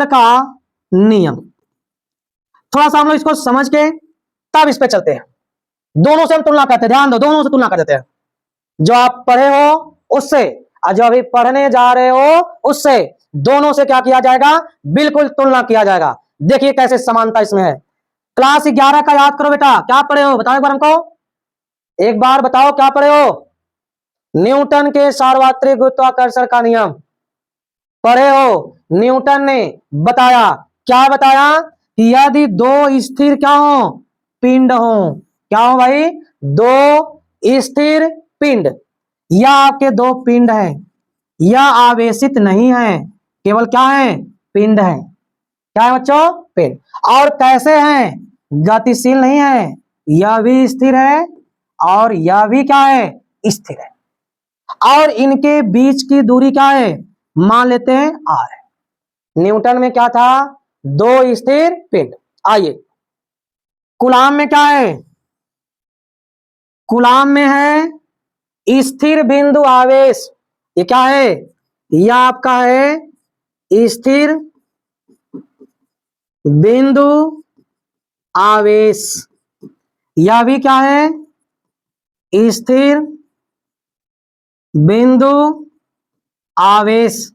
का नियम। थोड़ा सा हम लोग इसको समझ के तब इस पे चलते हैं। दोनों से हम तुलना करते हैं, ध्यान दो, दोनों से तुलना कर देते हैं। जो आप पढ़े हो उससे और जो अभी पढ़ने जा रहे हो उससे, दोनों से क्या किया जाएगा? बिल्कुल तुलना किया जाएगा। देखिए कैसे समानता इसमें है। क्लास 11 का याद करो बेटा, क्या पढ़े हो? बताओ एक बार हमको, एक बार बताओ क्या पढ़े हो? न्यूटन के सार्वत्रिक गुरुत्वाकर्षण का नियम पढ़े हो। न्यूटन ने बताया, क्या बताया? कि यदि दो स्थिर क्या हो? पिंड हो। क्या हो भाई? दो स्थिर पिंड, या आपके दो पिंड है, यह आवेशित नहीं है, केवल क्या है? पिंड है। क्या है बच्चों? पिंड। और कैसे हैं? गतिशील नहीं है, यह भी स्थिर है और यह भी क्या है? स्थिर है। और इनके बीच की दूरी क्या है? मान लेते हैं r है। न्यूटन में क्या था? दो स्थिर पिंड। आइए, कूलाम में क्या है? कूलाम में है स्थिर बिंदु आवेश। ये क्या है? यह आपका है स्थिर बिंदु आवेश। यह भी क्या है? स्थिर बिंदु आवेश।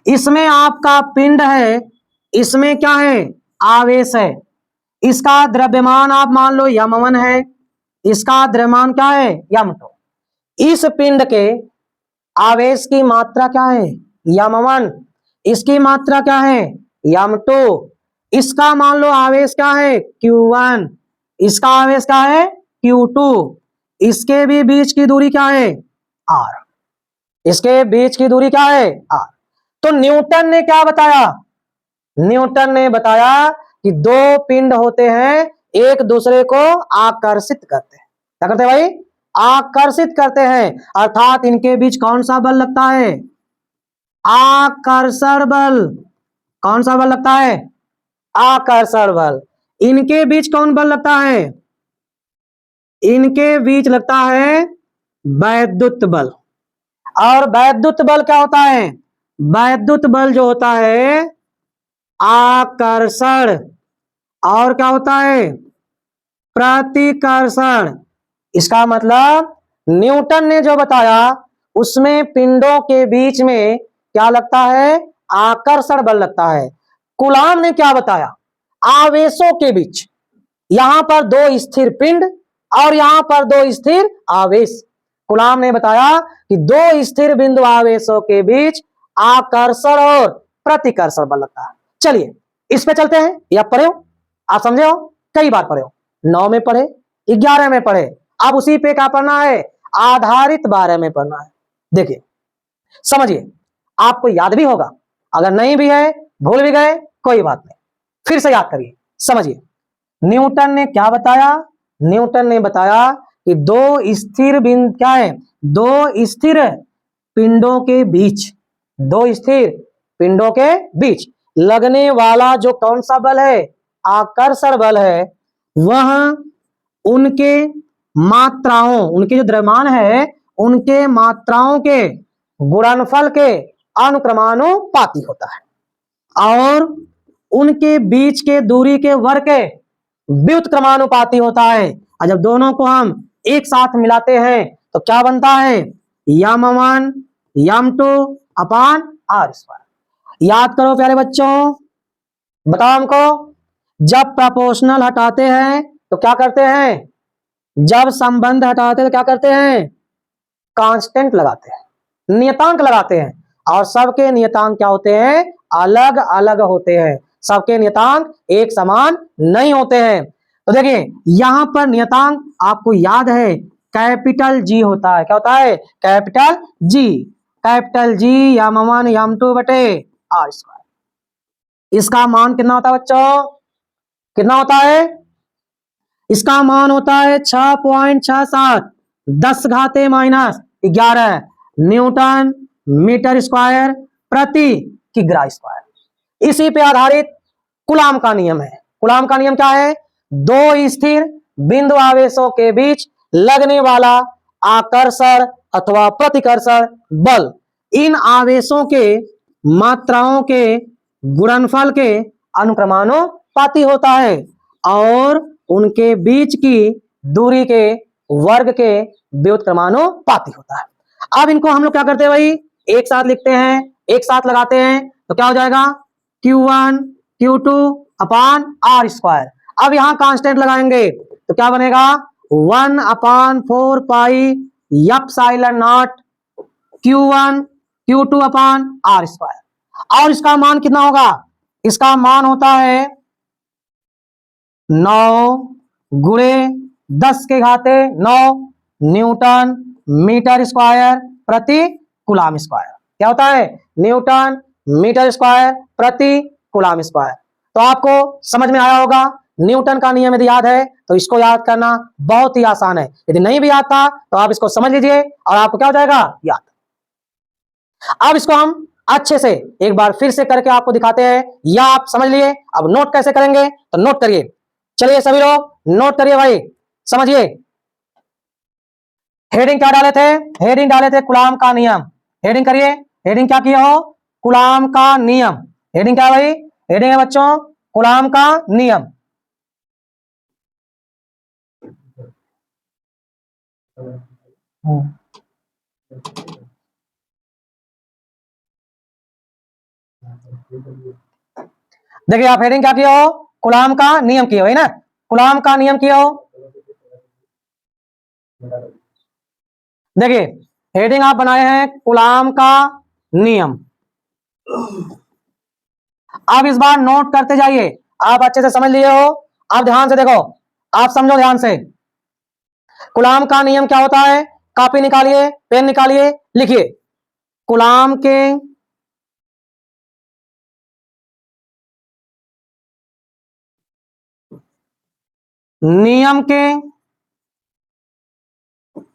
इसमें आपका पिंड है, इसमें क्या है? आवेश है। इसका द्रव्यमान आप मान लो m1 है, इसका द्रव्यमान क्या है? m2। इस पिंड के आवेश की मात्रा क्या है? m1। इसकी मात्रा क्या है? m2। इसका मान लो आवेश क्या है? q1। इसका आवेश क्या है? q2। इसके भी बीच की दूरी क्या है? r। इसके बीच की दूरी क्या है? r। तो न्यूटन ने क्या बताया? न्यूटन ने बताया कि दो पिंड होते हैं, एक दूसरे को आकर्षित करते हैं। क्या करते हैं भाई? आकर्षित करते हैं। अर्थात इनके बीच कौन सा बल लगता है? आकर्षण बल। कौन सा बल लगता है? आकर्षण बल। इनके बीच कौन बल लगता है? इनके बीच लगता है वैद्युत बल। और वैद्युत बल क्या होता है? वैद्युत बल जो होता है आकर्षण, और क्या होता है? प्रतिकर्षण। इसका मतलब न्यूटन ने जो बताया उसमें पिंडों के बीच में क्या लगता है? आकर्षण बल लगता है। कूलाम ने क्या बताया? आवेशों के बीच, यहां पर दो स्थिर पिंड और यहां पर दो स्थिर आवेश। कूलाम ने बताया कि दो स्थिर बिंदु आवेशों के बीच आकर्षण और प्रतिकर्षण बल लगता है। चलिए इस पे चलते हैं। ये आप पढ़े हो, आप समझे हो, कई बार पढ़े हो, 9 में पढ़े, 11 में पढ़े, अब उसी पे क्या पढ़ना है? आधारित 12 में पढ़ना है। देखिए समझिए, आपको याद भी होगा, अगर नहीं भी है, भूल भी गए, कोई बात नहीं, फिर से याद करिए, समझिए। न्यूटन ने क्या बताया? न्यूटन ने बताया कि दो स्थिर बिंदु क्या है? दो स्थिर पिंडों के बीच, दो स्थिर पिंडों के बीच लगने वाला जो कौन सा बल है? आकर्षण बल है, वह उनके मात्राओं, उनके जो द्रव्यमान है उनके मात्राओं के गुणनफल के अनुक्रमानुपाती होता है, और उनके बीच के दूरी के वर्ग के व्युत्क्रमानुपाती होता है। और जब दोनों को हम एक साथ मिलाते हैं तो क्या बनता है? m1 m2 अपान r²। याद करो प्यारे बच्चों, बताओ हमको, जब प्रोपोर्शनल हटाते हैं तो क्या करते हैं? जब संबंध हटाते हैं तो क्या करते हैं? कांस्टेंट लगाते हैं, नियतांक लगाते हैं, और सबके नियतांक क्या होते हैं? अलग अलग होते हैं। सबके नियतांक एक समान नहीं होते हैं। तो देखिए यहां पर नियतांक आपको याद है कैपिटल जी होता है। क्या होता है? Capital G. Capital G m1 m2 बटे आर स्क्वायर। इसका मान कितना होता है बच्चों? कितना होता है? इसका मान होता है 6.67 10 घाते -11 न्यूटन मीटर स्क्वायर प्रति किग्रा स्क्वायर। इसी पे आधारित कूलाम का नियम है। कूलाम का नियम क्या है? दो स्थिर बिंदु आवेशों के बीच लगने वाला आकर्षण अथवा प्रतिकर्षण बल इन आवेशों के मात्राओं के गुणनफल के अनुक्रमानुपाती होता है और उनके बीच की दूरी के वर्ग के व्युत्क्रमानुपाती होता है। अब इनको हम लोग क्या करते हैं भाई? एक साथ लिखते हैं, एक साथ लगाते हैं तो क्या हो जाएगा? Q1 Q2 upon r square. अब यहां कांस्टेंट लगाएंगे तो क्या बनेगा? 1/4 pi epsilon naught Q1 Q2 upon r square. और इसका मान कितना होगा? इसका मान होता है 9 गुणे 10 के घाते 9 न्यूटन मीटर स्क्वायर प्रति कूलाम स्क्वायर। क्या होता है? न्यूटन मीटर स्क्वायर प्रति कूलाम स्क्वायर। तो आपको समझ में आया होगा। न्यूटन का नियम यदि याद है तो इसको याद करना बहुत ही आसान है। यदि नहीं भी याद था तो आप इसको समझ लीजिए और आपको क्या हो जाएगा? याद। अब इसको हम अच्छे से एक बार फिर से करके आपको दिखाते हैं, या आप समझ लिए। अब नोट कैसे करेंगे तो नोट करिए। चलिए सभी लोग नोट करिए भाई, समझिए। हेडिंग क्या डाले थे? हेडिंग डाले थे कूलाम का नियम। हेडिंग करिए। हेडिंग क्या किया हो? कूलाम का नियम। हेडिंग क्या भाई? हेडिंग है बच्चों कूलाम का नियम। देखिए आप हेडिंग क्या किया हो? कूलाम का नियम किया हो, है ना? कूलाम का नियम किया हो। देखिए हेडिंग आप बनाए हैं कूलाम का नियम। आप इस बार नोट करते जाइए। आप अच्छे से समझ लिए हो। आप ध्यान से देखो, आप समझो ध्यान से। कूलाम का नियम क्या होता है? कॉपी निकालिए, पेन निकालिए, लिखिए। कूलाम के नियम के,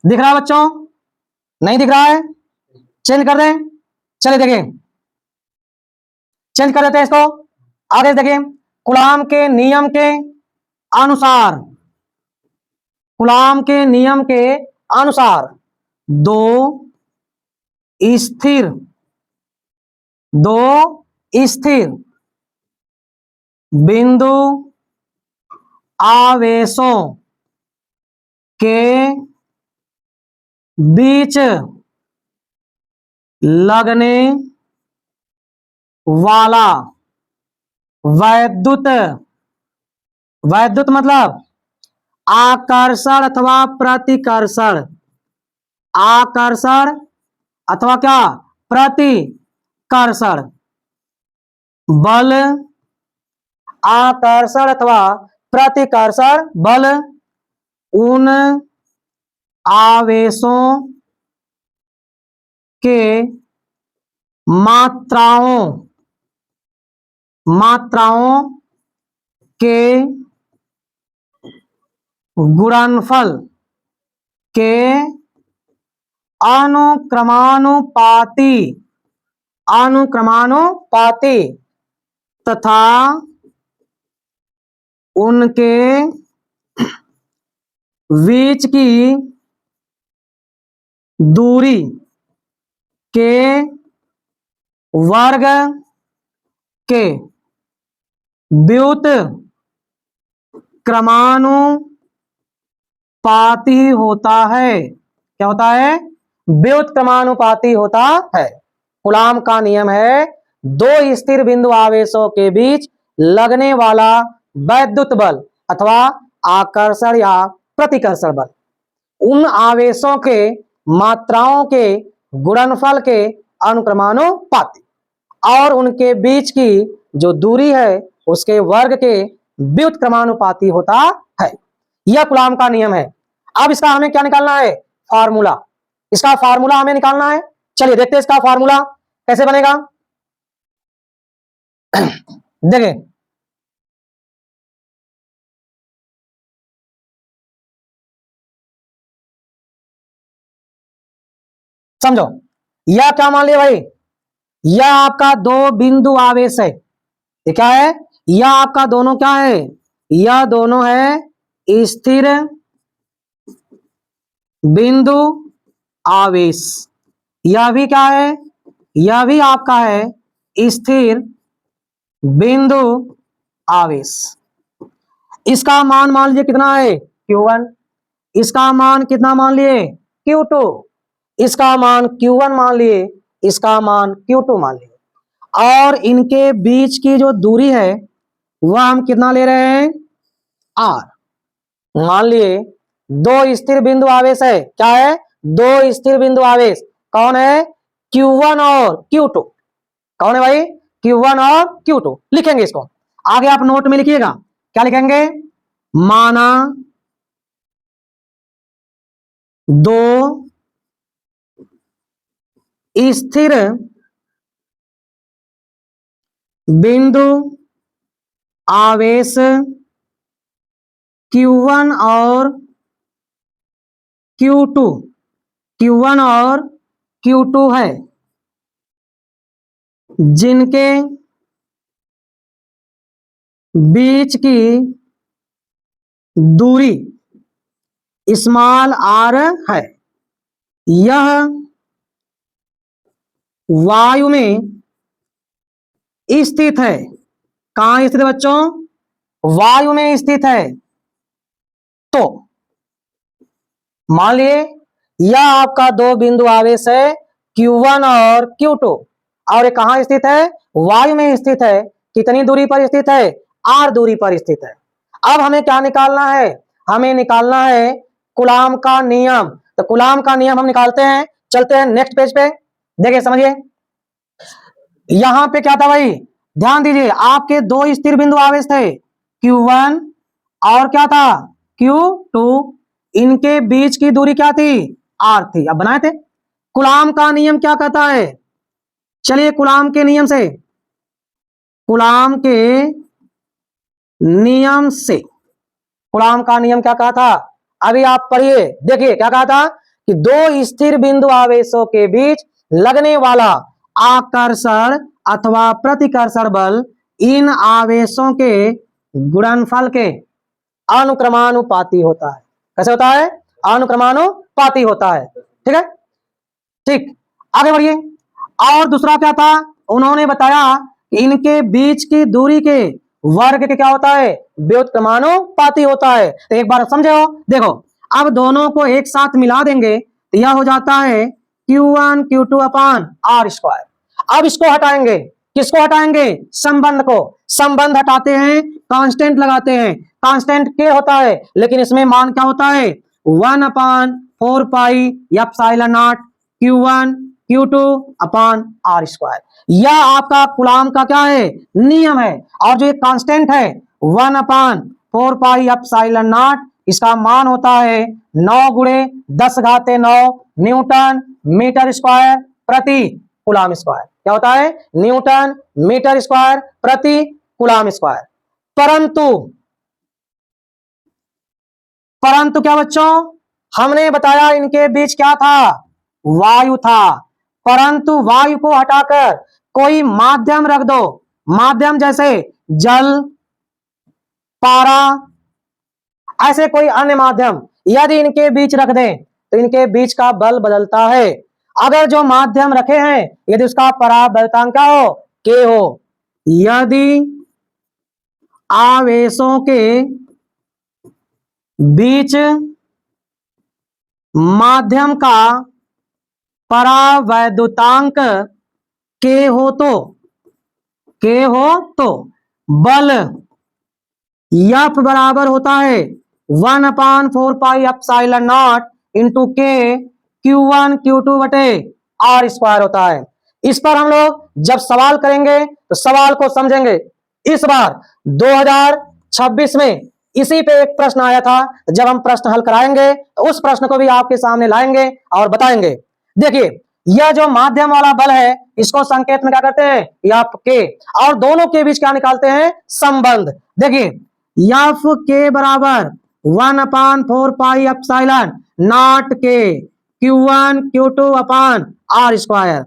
दिख रहा है बच्चों? नहीं दिख रहा है? चेंज कर दें। चलिए देखिए चेंज कर देते हैं इसको। आगे देखिए कूलाम के नियम के अनुसार, कूलाम के नियम के अनुसार दो स्थिर बिंदु आवेशों के बीच लगने वाला वैद्युत मतलब आकर्षण अथवा प्रतिकर्षण, आकर्षण अथवा क्या? प्रतिकर्षण बल, आकर्षण अथवा प्रतिकर्षण बल उन आवेशों के मात्राओं के गुणनफल के अनुक्रमानुपाती तथा उनके बीच की दूरी के वर्ग के व्युत्क्रमानुपाती होता है। क्या होता है? व्युत्क्रमानुपाती होता है। कूलाम का नियम है दो स्थिर बिंदु आवेशों के बीच लगने वाला वैद्युत बल अथवा आकर्षण या प्रतिकर्षण बल उन आवेशों के मात्राओं के गुणनफल के अनुक्रमानुपाती और उनके बीच की जो दूरी है उसके वर्ग के व्युत्क्रमानुपाती होता है। यह कूलाम का नियम है। अब इसका हमें क्या निकालना है? फार्मूला। इसका फार्मूला हमें निकालना है। चलिए देखते हैं इसका फार्मूला कैसे बनेगा। देखिए, समझो, यह क्या मान लिया भाई? यह आपका दो बिंदु आवेश है। ये क्या है? यह आपका दोनों क्या है? यह दोनों है स्थिर बिंदु आवेश। यह भी क्या है? यह भी आपका है स्थिर बिंदु आवेश। इसका मान लीजिए कितना है? Q1। इसका मान कितना मान लिए? Q2। इसका मान Q1 मान लिए, इसका मान Q2 मान लिए। और इनके बीच की जो दूरी है वह हम कितना ले रहे हैं? R। मान लिए दो स्थिर बिंदु आवेश है। क्या है? दो स्थिर बिंदु आवेश। कौन है? Q1 और Q2। कौन है भाई? Q1 और Q2। लिखेंगे इसको आगे, आप नोट में लिखिएगा। क्या लिखेंगे? माना दो स्थिर बिंदु आवेश Q1 और Q2, Q1 और Q2 है, जिनके बीच की दूरी स्मॉल r है। यह वायु में स्थित है। कहां स्थित है बच्चों? वायु में स्थित है। तो मान लिए यह आपका दो बिंदु आवेश है Q1 और Q2, और ये कहां स्थित है? वायु में स्थित है। कितनी दूरी पर स्थित है? r दूरी पर स्थित है। अब हमें क्या निकालना है? हमें निकालना है कूलाम का नियम। तो कूलाम का नियम हम निकालते हैं। चलते हैं नेक्स्ट पेज पे। देखिए समझिए, यहां पे क्या था भाई? ध्यान दीजिए, आपके दो स्थिर बिंदु आवेश थे Q1 और क्या था? Q2। इनके बीच की दूरी क्या थी? R थी। अब बनाए थे। कूलाम का नियम क्या कहता है? चलिए कूलाम के नियम से, कूलाम के नियम से, कूलाम का नियम क्या कहा था? अभी आप पढ़िए, देखिए क्या कहा था कि दो स्थिर बिंदु आवेशों के बीच लगने वाला आकर्षण अथवा प्रतिकर्षण बल इन आवेशों के गुणनफल के अनुक्रमानुपाती होता है। कैसे होता है? अनुक्रमानुपाती होता है। ठीक है, ठीक, आगे बढ़िए। और दूसरा क्या था? उन्होंने बताया कि इनके बीच की दूरी के वर्ग के क्या होता है? व्युत्क्रमानुपाती होता है। तो एक बार समझे हो? देखो, अब दोनों को एक साथ मिला देंगे तो यह हो जाता है Q1 Q2 अपान R स्क्वायर। अब इसको हटाएंगे। किसको हटाएंगे? संबंध को। संबंध हटाते हैं, कांस्टेंट लगाते हैं। कांस्टेंट K होता है, लेकिन इसमें मान क्या होता है? 1 अपान 4 पाई एप्सिलॉन नॉट Q1 Q2 अपान R स्क्वायर। यह आपका कूलाम का क्या है? नियम है। और जो एक कांस्टेंट है 1 अपान 4 पाई एप्सिलॉन नॉट, इसका मान होता है 9 गुणे 10⁻⁹ न्यूटन मीटर स्क्वायर प्रति कूलाम स्क्वायर। क्या होता है? न्यूटन मीटर स्क्वायर प्रति कूलाम स्क्वायर। परंतु क्या बच्चों? हमने बताया इनके बीच क्या था? वायु था। परंतु वायु को हटाकर कोई माध्यम रख दो। माध्यम जैसे जल, पारा, ऐसे कोई अन्य माध्यम यदि इनके बीच रख दें तो इनके बीच का बल बदलता है। अगर जो माध्यम रखे हैं यदि उसका परावर्तांक क्या हो? K हो। यदि आवेशों के बीच माध्यम का परावैद्युतांक K हो तो बल F बराबर होता है 1 अपान 4 पाई epsilon not into K Q1 Q2 बटे R स्क्वायर होता है। इस पर हम लोग जब सवाल करेंगे तो सवाल को समझेंगे। इस बार 2026 में इसी पे एक प्रश्न आया था। जब हम प्रश्न हल कराएंगे तो उस प्रश्न को भी आपके सामने लाएंगे और बताएंगे। देखिए, यह जो माध्यम वाला बल है इसको संकेत में क्या करते हैं, एफ के, और दोनों के बीच क्या निकालते हैं, संबंध। देखिए, एफ के बराबर 1/4 पाई एप्सिलॉन नॉट के Q1 Q2 upon r square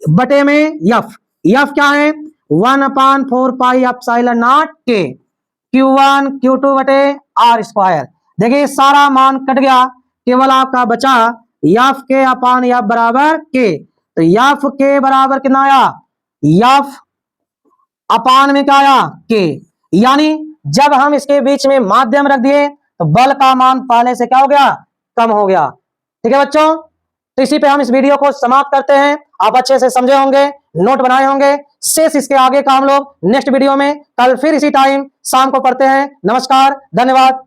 बटे में एफ क्या है, 1/4 पाई एप्सिलॉन नॉट के Q1 Q2 बटे आर स्क्वायर। देखिए सारा मान कट गया, केवल आपका बचा एफ के अपान एफ बराबर के। तो एफ के बराबर कितना आया, एफ अपान में क्या आया, के। यानी जब हम इसके बीच में माध्यम रख दिए तो बल का मान पहले से क्या हो गया, कम हो गया। ठीक है बच्चों, तो इसी पे हम इस वीडियो को समाप्त करते हैं। आप अच्छे से समझे होंगे, नोट बनाए होंगे। शेष इसके आगे का हम लोग नेक्स्ट वीडियो में कल फिर इसी टाइम शाम को पढ़ते हैं। नमस्कार, धन्यवाद।